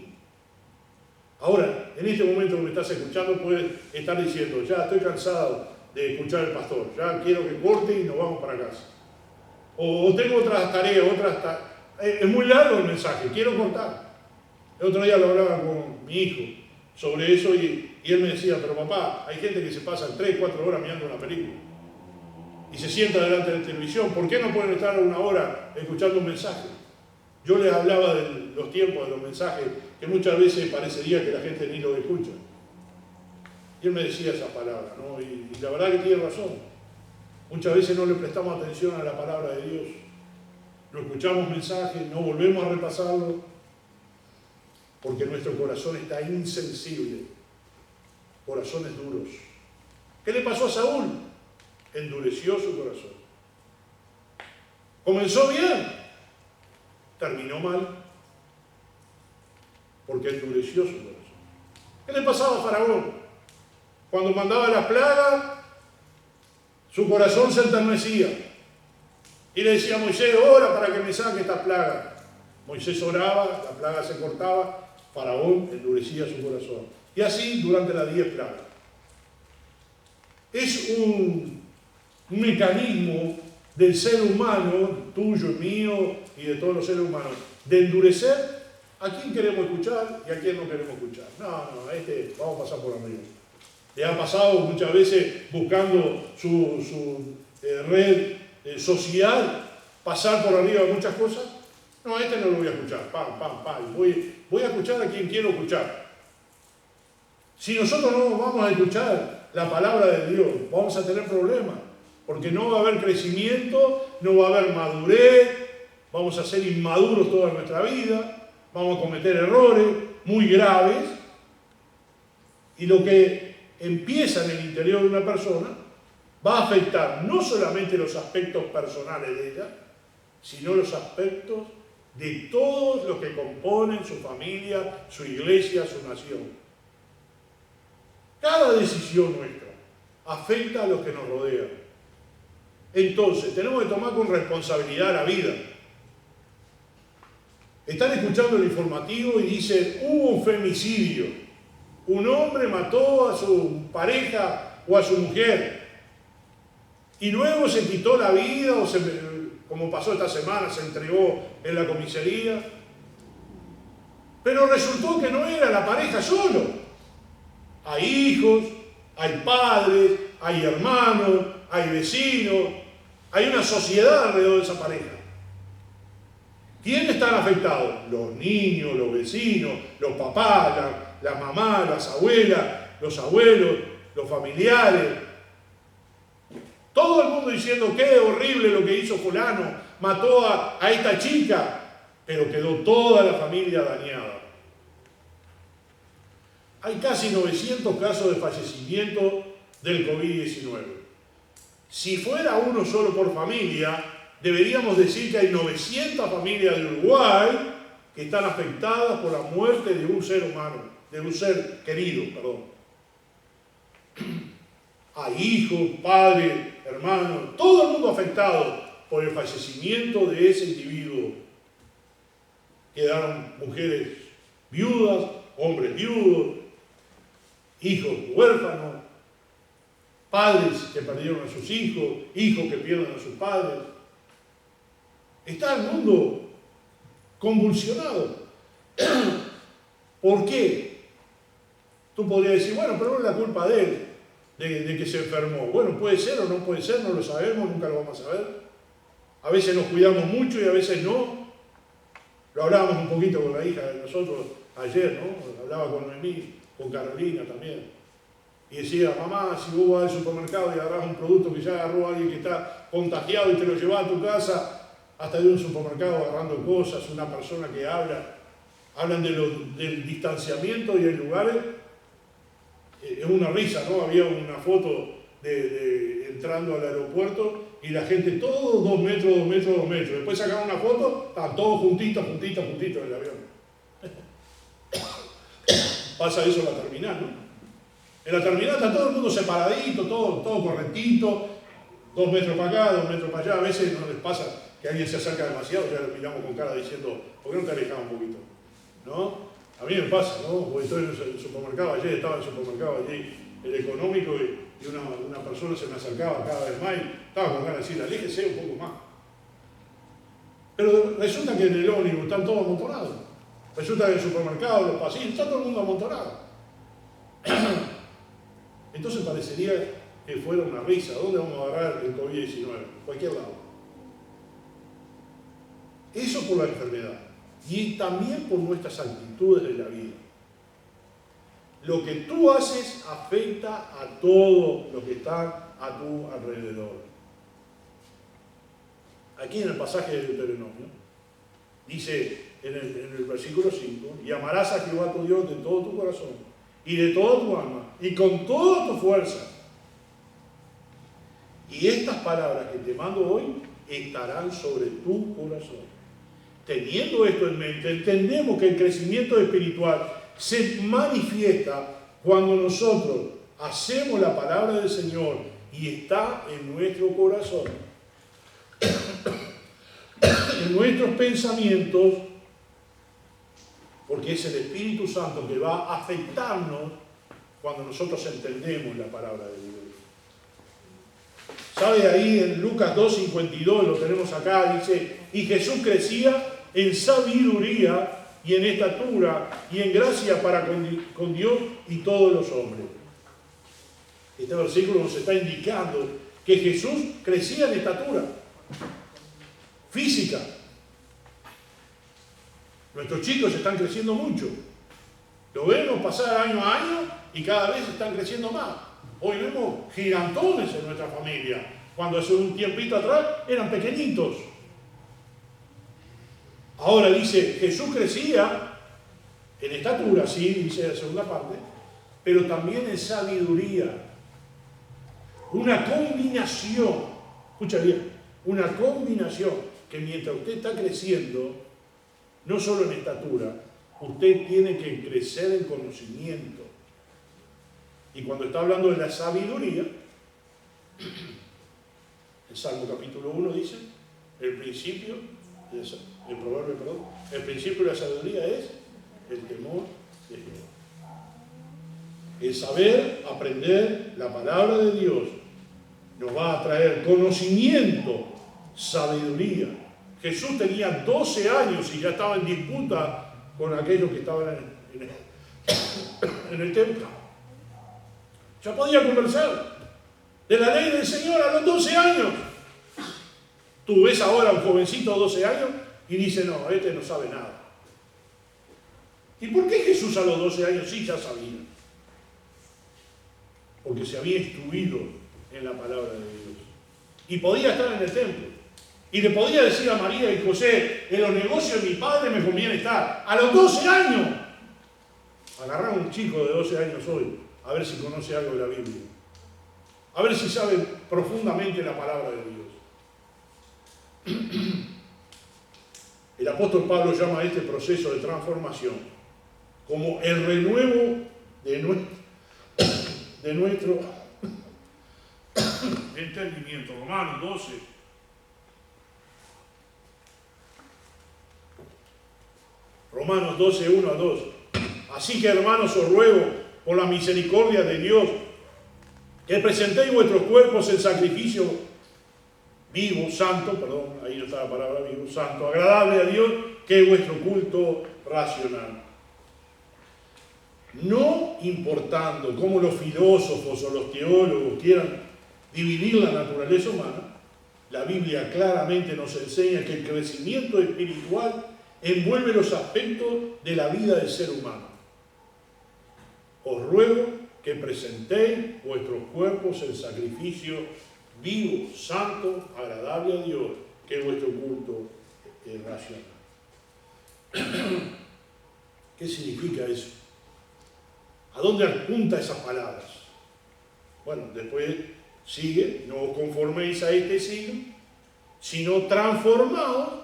Ahora, en este momento que me estás escuchando, puedes estar diciendo, ya estoy cansado de escuchar al pastor, ya quiero que corte y nos vamos para casa. O tengo otras tareas, es muy largo el mensaje, quiero cortar. El otro día lo hablaba con mi hijo sobre eso y él me decía, pero papá, hay gente que se pasa 3, 4 horas mirando una película y se sienta delante de la televisión, ¿por qué no pueden estar 1 hora escuchando un mensaje? Yo les hablaba de los tiempos de los mensajes, que muchas veces parecería que la gente ni lo escucha. Y él me decía esa palabra, ¿no? Y la verdad que tiene razón. Muchas veces no le prestamos atención a la palabra de Dios. No escuchamos mensajes, no volvemos a repasarlo, porque nuestro corazón está insensible. Corazones duros. ¿Qué le pasó a Saúl? Endureció su corazón. Comenzó bien, terminó mal, porque endureció su corazón. ¿Qué le pasaba a Faraón? Cuando mandaba las plagas, su corazón se enternecía. Y le decía a Moisés, ora para que me saque esta plaga. Moisés oraba, la plaga se cortaba, Faraón endurecía su corazón. Y así durante las 10 plagas. Es un mecanismo del ser humano, tuyo, mío y de todos los seres humanos, de endurecer ¿A quién queremos escuchar y a quién no queremos escuchar? No, vamos a pasar por arriba. ¿Le ha pasado muchas veces buscando su red social pasar por arriba de muchas cosas? No, no lo voy a escuchar. Voy a escuchar a quien quiero escuchar. Si nosotros no vamos a escuchar la palabra de Dios, vamos a tener problemas. Porque no va a haber crecimiento, no va a haber madurez, vamos a ser inmaduros toda nuestra vida, vamos a cometer errores muy graves. Y lo que empieza en el interior de una persona va a afectar no solamente los aspectos personales de ella, sino los aspectos de todos los que componen su familia, su iglesia, su nación. Cada decisión nuestra afecta a los que nos rodean. Entonces, tenemos que tomar con responsabilidad la vida. Están escuchando el informativo y dicen, hubo un femicidio. Un hombre mató a su pareja o a su mujer. Y luego se quitó la vida, o como pasó esta semana, se entregó en la comisaría. Pero resultó que no era la pareja solo. Hay hijos, hay padres, hay hermanos, hay vecinos, hay una sociedad alrededor de esa pareja. ¿Quiénes están afectados? Los niños, los vecinos, los papás, las mamás, las abuelas, los abuelos, los familiares. Todo el mundo diciendo qué horrible lo que hizo fulano, mató a esta chica, pero quedó toda la familia dañada. Hay casi 900 casos de fallecimiento del COVID-19. Si fuera uno solo por familia, deberíamos decir que hay 900 familias de Uruguay que están afectadas por la muerte de un ser humano, de un ser querido, perdón. Hay hijos, padres, hermanos, todo el mundo afectado por el fallecimiento de ese individuo. Quedaron mujeres viudas, hombres viudos, hijos huérfanos, padres que perdieron a sus hijos, hijos que pierden a sus padres. Está el mundo convulsionado. ¿Por qué? Tú podrías decir, bueno, pero no es la culpa de él, de que se enfermó. Bueno, puede ser o no puede ser, no lo sabemos, nunca lo vamos a saber. A veces nos cuidamos mucho y a veces no. Lo hablábamos un poquito con la hija de nosotros ayer, ¿no? Hablaba con Noemí, con Carolina también. Y decía, mamá, si vos vas al supermercado y agarrás un producto que ya agarró alguien que está contagiado y te lo llevas a tu casa, hasta de un supermercado agarrando cosas, una persona que hablan del distanciamiento y hay lugares. Es una risa, ¿no? Había una foto de entrando al aeropuerto y la gente, todos 2 metros, 2 metros, 2 metros. Después sacaron una foto, estaban todos juntitos en el avión. Pasa eso en la terminal, ¿no? En la terminal está todo el mundo separadito, todo correctito, 2 metros para acá, 2 metros para allá. A veces no les pasa que alguien se acerca demasiado, ya lo miramos con cara diciendo, ¿por qué no te alejas un poquito? ¿No? A mí me pasa, ¿no? Porque estoy en el supermercado, ayer estaba en el supermercado allí, el económico, y una persona se me acercaba cada vez más y estaba con ganas de decirle, aléjese un poco más. Pero resulta que en el ómnibus están todos amontonados. Resulta que en el supermercado, en los pasillos, está todo el mundo amontonado. Entonces parecería que fuera una risa. ¿Dónde vamos a agarrar el COVID-19? Cualquier lado. Eso por la enfermedad. Y también por nuestras actitudes de la vida. Lo que tú haces afecta a todo lo que está a tu alrededor. Aquí en el pasaje de Deuteronomio, dice en el versículo 5, y amarás a Jehová tu Dios de todo tu corazón, y de toda tu alma, y con toda tu fuerza. Y estas palabras que te mando hoy estarán sobre tu corazón. Teniendo esto en mente, entendemos que el crecimiento espiritual se manifiesta cuando nosotros hacemos la palabra del Señor y está en nuestro corazón, en nuestros pensamientos, porque es el Espíritu Santo que va a afectarnos cuando nosotros entendemos la palabra de Dios. ¿Sabe? Ahí en Lucas 2:52, lo tenemos acá, dice, y Jesús crecía en sabiduría y en estatura y en gracia para con Dios y todos los hombres. Este versículo nos está indicando que Jesús crecía en estatura física. Nuestros chicos están creciendo mucho. Lo vemos pasar año a año y cada vez están creciendo más. Hoy vemos gigantones en nuestra familia, cuando hace un tiempito atrás eran pequeñitos. Ahora dice, Jesús crecía en estatura, sí, dice la segunda parte, pero también en sabiduría. Una combinación, escucha bien, una combinación que mientras usted está creciendo, no solo en estatura, usted tiene que crecer en conocimiento. Y cuando está hablando de la sabiduría, el Salmo capítulo 1 dice, el principio de la sabiduría es el temor de Jehová. El saber, aprender la palabra de Dios, nos va a traer conocimiento, sabiduría. Jesús tenía 12 años y ya estaba en disputa con aquellos que estaban en el templo. Ya podía conversar de la ley del Señor a los 12 años. Tú ves ahora a un jovencito de 12 años y dice, no, este no sabe nada. ¿Y por qué Jesús a los 12 años sí ya sabía? Porque se había instruido en la palabra de Dios. Y podía estar en el templo. Y le podía decir a María y José, en los negocios de mi padre me conviene estar. A los 12 años. Agarrar a un chico de 12 años hoy, a ver si conoce algo de la Biblia. A ver si sabe profundamente la palabra de Dios. El apóstol Pablo llama a este proceso de transformación como el renuevo de nuestro entendimiento. Romanos 12. Romanos 12, 1 a 2. Así que, hermanos, os ruego, por la misericordia de Dios, que presentéis vuestros cuerpos en sacrificio vivo, santo, ahí no está la palabra vivo, santo, agradable a Dios, que es vuestro culto racional. No importando cómo los filósofos o los teólogos quieran dividir la naturaleza humana, la Biblia claramente nos enseña que el crecimiento espiritual envuelve los aspectos de la vida del ser humano. Os ruego que presentéis vuestros cuerpos en sacrificio vivo, santo, agradable a Dios, que es vuestro culto racional. ¿Qué significa eso? ¿A dónde apunta esas palabras? Bueno, después sigue, no os conforméis a este siglo, sino transformaos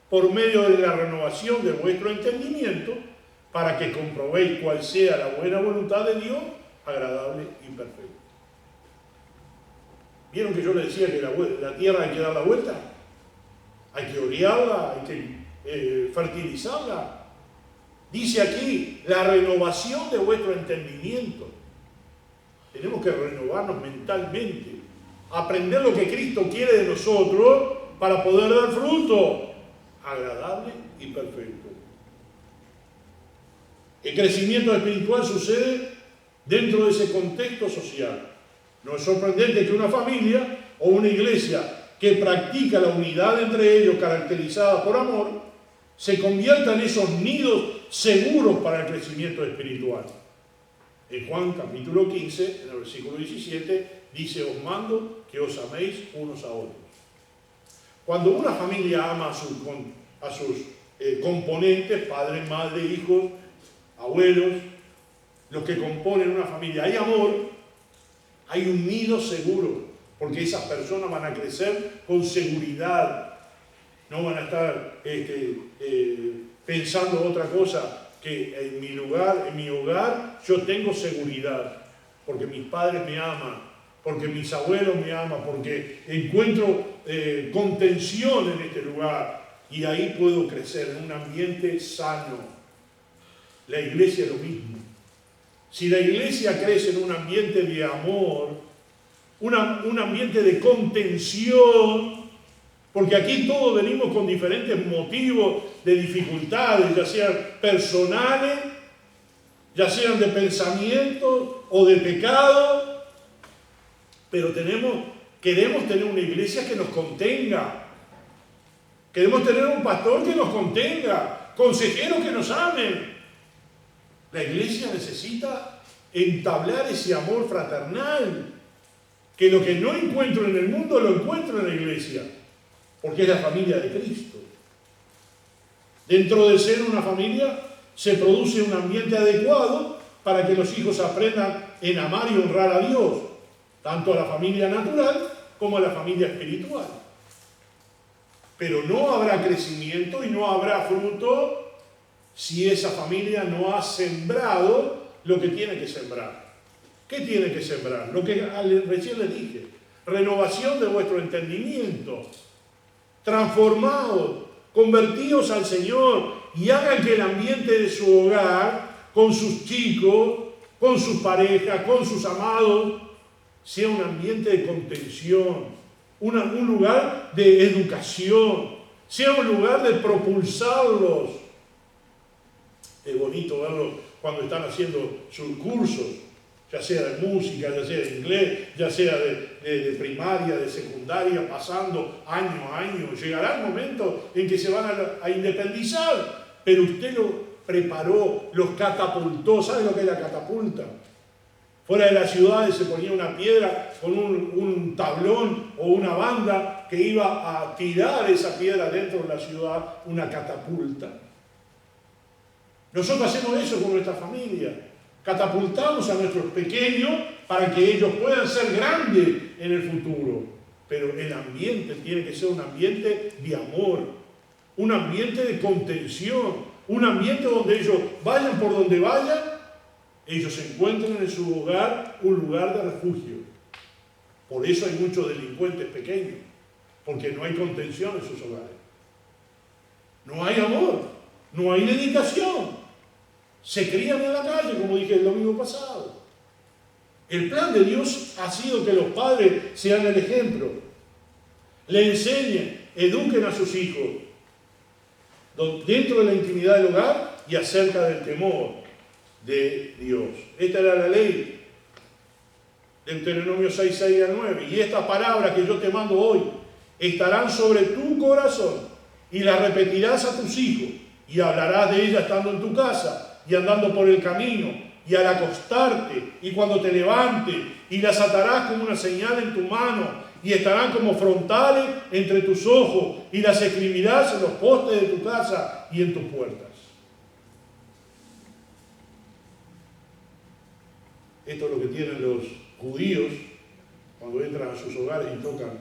por medio de la renovación de vuestro entendimiento, para que comprobéis cuál sea la buena voluntad de Dios, agradable y perfecta. ¿Vieron que yo les decía que la tierra hay que dar la vuelta? Hay que orearla, hay que fertilizarla. Dice aquí, la renovación de vuestro entendimiento. Tenemos que renovarnos mentalmente, aprender lo que Cristo quiere de nosotros para poder dar fruto, agradable y perfecto. El crecimiento espiritual sucede dentro de ese contexto social. No es sorprendente que una familia o una iglesia que practica la unidad entre ellos, caracterizada por amor, se convierta en esos nidos seguros para el crecimiento espiritual. En Juan capítulo 15, en el versículo 17, dice, os mando que os améis unos a otros. Cuando una familia ama a sus componentes, padres, madres, hijos, abuelos, los que componen una familia, hay amor, hay un nido seguro, porque esas personas van a crecer con seguridad, no van a estar pensando otra cosa, que en mi lugar, en mi hogar, yo tengo seguridad, porque mis padres me aman, porque mis abuelos me aman, porque encuentro contención en este lugar, y ahí puedo crecer en un ambiente sano. La iglesia es lo mismo. Si la iglesia crece en un ambiente de amor, un ambiente de contención, Porque aquí todos venimos con diferentes motivos de dificultades, ya sean personales, ya sean de pensamiento o de pecado, pero queremos tener una iglesia que nos contenga. Queremos tener un pastor que nos contenga, consejeros que nos amen. La iglesia necesita entablar ese amor fraternal, que lo que no encuentro en el mundo lo encuentro en la iglesia, porque es la familia de Cristo. Dentro de ser una familia se produce un ambiente adecuado para que los hijos aprendan en amar y honrar a Dios, tanto a la familia natural como a la familia espiritual. Pero no habrá crecimiento y no habrá fruto si esa familia no ha sembrado lo que tiene que sembrar. ¿Qué tiene que sembrar? Lo que recién les dije. Renovación de vuestro entendimiento. Transformados, convertidos al Señor y hagan que el ambiente de su hogar, con sus chicos, con sus parejas, con sus amados, sea un ambiente de contención, un lugar de educación, sea un lugar de propulsarlos. Es bonito verlos cuando están haciendo sus cursos, ya sea de música, ya sea de inglés, ya sea de primaria, de secundaria, pasando año a año. Llegará el momento en que se van a independizar, pero usted los preparó, los catapultó. ¿Sabe lo que es la catapulta? Fuera de las ciudades se ponía una piedra con un tablón o una banda que iba a tirar esa piedra dentro de la ciudad, una catapulta. Nosotros hacemos eso con nuestra familia. Catapultamos a nuestros pequeños para que ellos puedan ser grandes en el futuro. Pero el ambiente tiene que ser un ambiente de amor, un ambiente de contención, un ambiente donde ellos vayan por donde vayan, ellos encuentren en su hogar un lugar de refugio. Por eso hay muchos delincuentes pequeños, porque no hay contención en sus hogares. No hay amor, no hay dedicación. Se crían en la calle, como dije el domingo pasado. El plan de Dios ha sido que los padres sean el ejemplo. Le enseñen, eduquen a sus hijos dentro de la intimidad del hogar y acerca del temor de Dios. Esta era la ley. Deuteronomio 6, 6 al 9. Y estas palabras que yo te mando hoy estarán sobre tu corazón y las repetirás a tus hijos y hablarás de ellas estando en tu casa y andando por el camino, y al acostarte, y cuando te levantes, y las atarás como una señal en tu mano, y estarán como frontales entre tus ojos, y las escribirás en los postes de tu casa y en tus puertas. Esto es lo que tienen los judíos cuando entran a sus hogares y tocan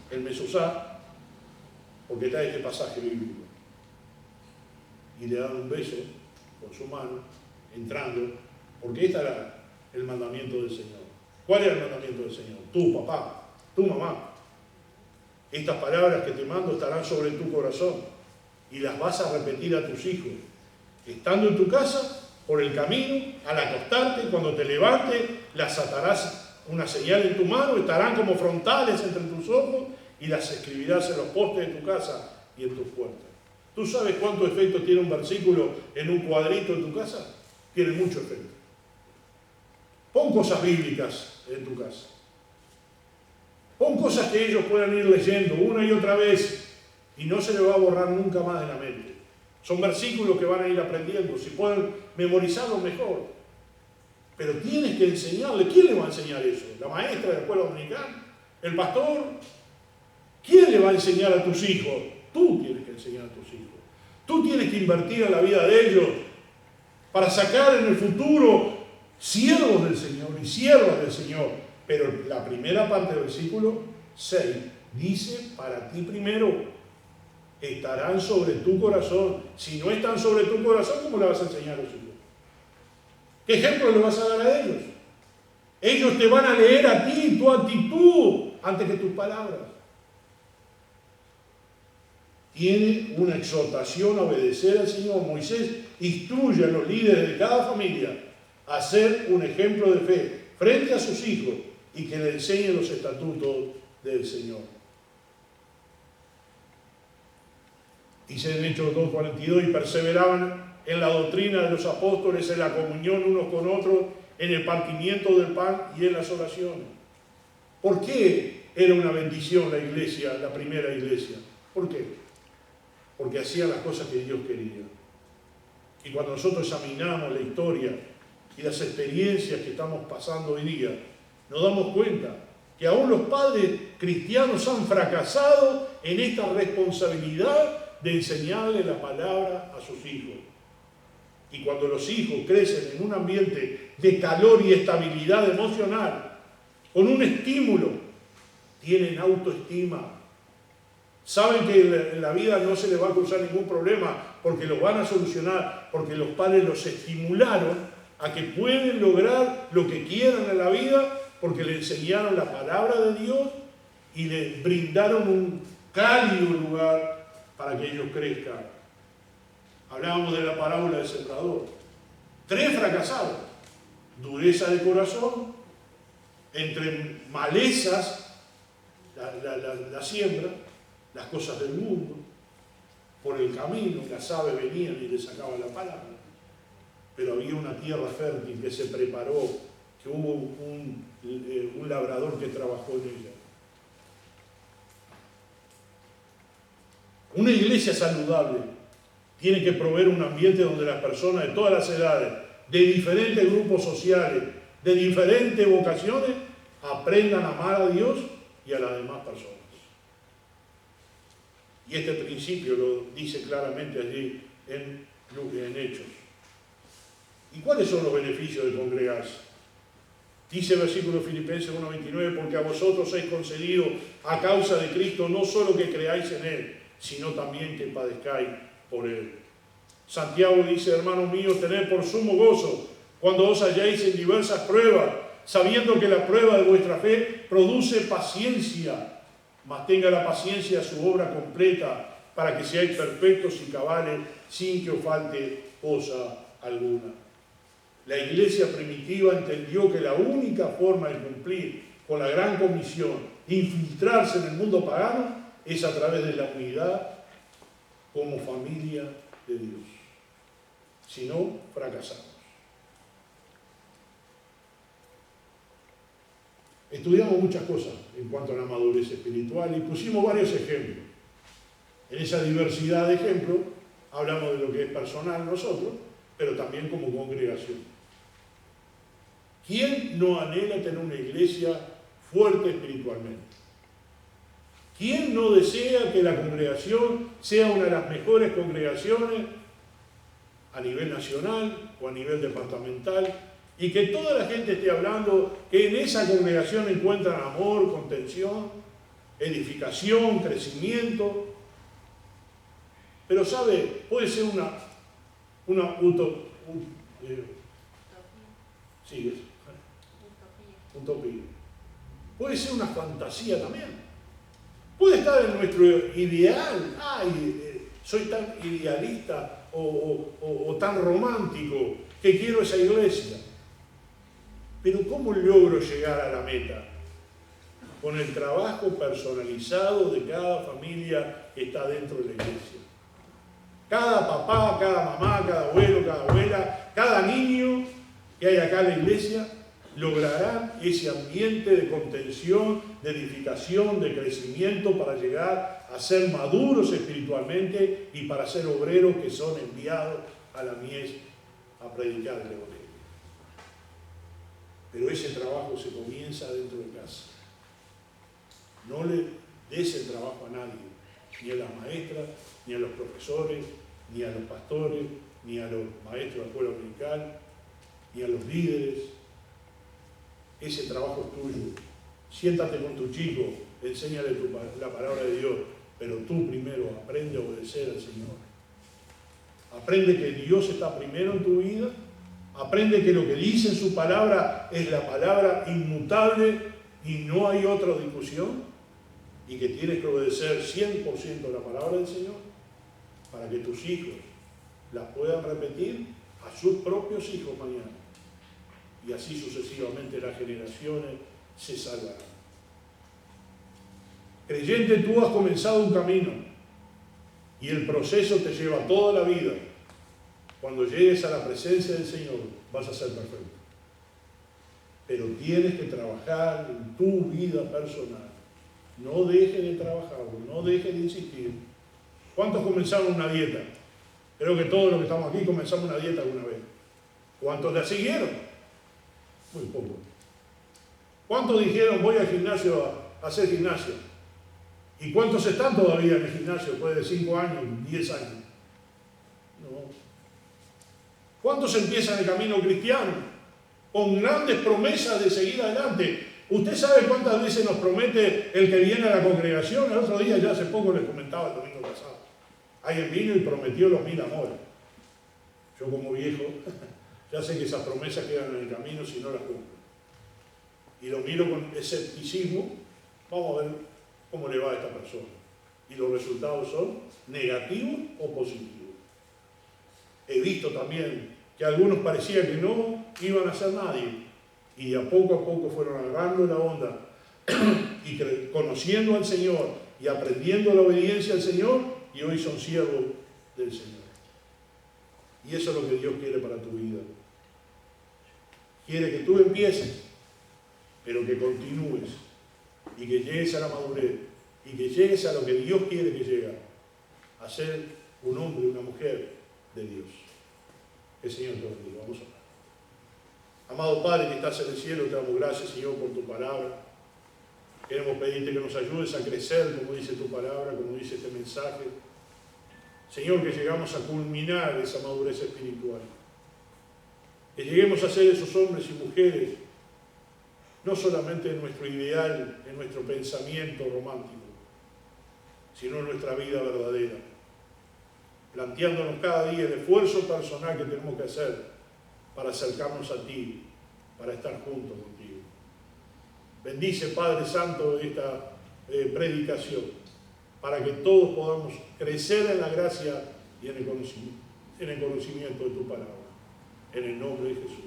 el mesosá, porque está este pasaje bíblico. Y le dan un beso con su mano, entrando, porque este era el mandamiento del Señor. ¿Cuál era el mandamiento del Señor? Tú, papá, tú, mamá. Estas palabras que te mando estarán sobre tu corazón y las vas a repetir a tus hijos, estando en tu casa, por el camino, al acostarte, cuando te levantes, las atarás una señal en tu mano, estarán como frontales entre tus ojos y las escribirás en los postes de tu casa y en tus puertas. ¿Tú sabes cuánto efecto tiene un versículo en un cuadrito en tu casa? Tiene mucho efecto. Pon cosas bíblicas en tu casa. Pon cosas que ellos puedan ir leyendo una y otra vez y no se les va a borrar nunca más de la mente. Son versículos que van a ir aprendiendo. Si pueden memorizarlos, mejor. Pero tienes que enseñarle. ¿Quién le va a enseñar eso? ¿La maestra de la escuela dominical? ¿El pastor? ¿Quién le va a enseñar a tus hijos? Tú tienes que enseñar a tus hijos. Tú tienes que invertir en la vida de ellos para sacar en el futuro siervos del Señor y siervas del Señor. Pero la primera parte del versículo 6 dice, para ti primero estarán sobre tu corazón. Si no están sobre tu corazón, ¿cómo le vas a enseñar a los hijos? ¿Qué ejemplo le vas a dar a ellos? Ellos te van a leer a ti, tu actitud, antes que tus palabras. Tiene una exhortación a obedecer al Señor. Moisés instruye a los líderes de cada familia a ser un ejemplo de fe frente a sus hijos y que le enseñen los estatutos del Señor. Dice en Hechos 2:42, y perseveraban en la doctrina de los apóstoles, en la comunión unos con otros, en el partimiento del pan y en las oraciones. ¿Por qué era una bendición la iglesia, la primera iglesia? ¿Por qué? Porque hacían las cosas que Dios quería. Y cuando nosotros examinamos la historia y las experiencias que estamos pasando hoy día, nos damos cuenta que aún los padres cristianos han fracasado en esta responsabilidad de enseñarle la palabra a sus hijos. Y cuando los hijos crecen en un ambiente de calor y estabilidad emocional, con un estímulo, tienen autoestima. Saben que en la vida no se les va a cruzar ningún problema porque lo van a solucionar, porque los padres los estimularon a que pueden lograr lo que quieran en la vida, porque le enseñaron la palabra de Dios y le brindaron un cálido lugar para que ellos crezcan. Hablábamos de la parábola del sembrador. 3 fracasados. Dureza de corazón, entre malezas, la siembra, las cosas del mundo, por el camino, las aves venían y le sacaban la palabra. Pero había una tierra fértil que se preparó, que hubo un labrador que trabajó en ella. Una iglesia saludable tiene que proveer un ambiente donde las personas de todas las edades, de diferentes grupos sociales, de diferentes vocaciones, aprendan a amar a Dios y a las demás personas. Y este principio lo dice claramente allí en Hechos. ¿Y cuáles son los beneficios de congregarse? Dice el versículo Filipenses 1:29, porque a vosotros es concedido a causa de Cristo no solo que creáis en Él, sino también que padezcáis por Él. Santiago dice, hermanos míos, tened por sumo gozo cuando os halléis en diversas pruebas, sabiendo que la prueba de vuestra fe produce paciencia, mas tenga la paciencia su obra completa, para que seáis perfectos y cabales, sin que os falte cosa alguna. La iglesia primitiva entendió que la única forma de cumplir con la gran comisión, infiltrarse en el mundo pagano, es a través de la unidad como familia de Dios. Si no, fracasamos. Estudiamos muchas cosas en cuanto a la madurez espiritual y pusimos varios ejemplos. En esa diversidad de ejemplos hablamos de lo que es personal nosotros, pero también como congregación. ¿Quién no anhela tener una iglesia fuerte espiritualmente? ¿Quién no desea que la congregación sea una de las mejores congregaciones a nivel nacional o a nivel departamental? Y que toda la gente esté hablando que en esa congregación encuentran amor, contención, edificación, crecimiento. Pero sabe, puede ser una utopía. Puede ser una fantasía también. Puede estar en nuestro ideal. Ay, soy tan idealista o tan romántico que quiero esa iglesia. Pero ¿cómo logro llegar a la meta? Con el trabajo personalizado de cada familia que está dentro de la iglesia. Cada papá, cada mamá, cada abuelo, cada abuela, cada niño que hay acá en la iglesia lograrán ese ambiente de contención, de edificación, de crecimiento para llegar a ser maduros espiritualmente y para ser obreros que son enviados a la mies a predicar el evangelio. Pero ese trabajo se comienza dentro de casa. No le des el trabajo a nadie, ni a las maestras, ni a los profesores, ni a los pastores, ni a los maestros de la escuela dominical, ni a los líderes. Ese trabajo es tuyo. Siéntate con tu chico, enséñale la palabra de Dios, pero tú primero aprende a obedecer al Señor. Aprende que Dios está primero en tu vida. Aprende que lo que dice en su palabra es la palabra inmutable y no hay otra discusión. Y que tienes que obedecer 100% la palabra del Señor para que tus hijos la puedan repetir a sus propios hijos mañana. Y así sucesivamente las generaciones se salvarán. Creyente, tú has comenzado un camino y el proceso te lleva toda la vida. Cuando llegues a la presencia del Señor, vas a ser perfecto. Pero tienes que trabajar en tu vida personal. No dejes de trabajarlo, no dejes de insistir. ¿Cuántos comenzaron una dieta? Creo que todos los que estamos aquí comenzamos una dieta alguna vez. ¿Cuántos la siguieron? Muy poco. ¿Cuántos dijeron voy al gimnasio a hacer gimnasio? ¿Y cuántos están todavía en el gimnasio después de 5 años, 10 años? No. ¿Cuántos empiezan el camino cristiano con grandes promesas de seguir adelante? ¿Usted sabe cuántas veces nos promete el que viene a la congregación? El otro día, ya hace poco les comentaba el domingo pasado. Alguien vino y prometió los 1000 amores. Yo como viejo, ya sé que esas promesas quedan en el camino si no las cumplen. Y lo miro con escepticismo. Vamos a ver cómo le va a esta persona. Y los resultados son negativos o positivos. He visto también que algunos parecía que no iban a ser nadie. Y a poco fueron agarrando la onda y conociendo al Señor y aprendiendo la obediencia al Señor, y hoy son siervos del Señor. Y eso es lo que Dios quiere para tu vida. Quiere que tú empieces, pero que continúes y que llegues a la madurez y que llegues a lo que Dios quiere que llegue, a ser un hombre, una mujer de Dios. Que el Señor te bendiga. Vamos a orar. Amado Padre que estás en el cielo, te damos gracias, Señor, por tu palabra. Queremos pedirte que nos ayudes a crecer, como dice tu palabra, como dice este mensaje. Señor, que llegamos a culminar esa madurez espiritual. Que lleguemos a ser esos hombres y mujeres, no solamente en nuestro ideal, en nuestro pensamiento romántico, sino en nuestra vida verdadera. Planteándonos cada día el esfuerzo personal que tenemos que hacer para acercarnos a ti, para estar juntos contigo. Bendice, Padre Santo, esta predicación, para que todos podamos crecer en la gracia y en el conocimiento de tu palabra. En el nombre de Jesús.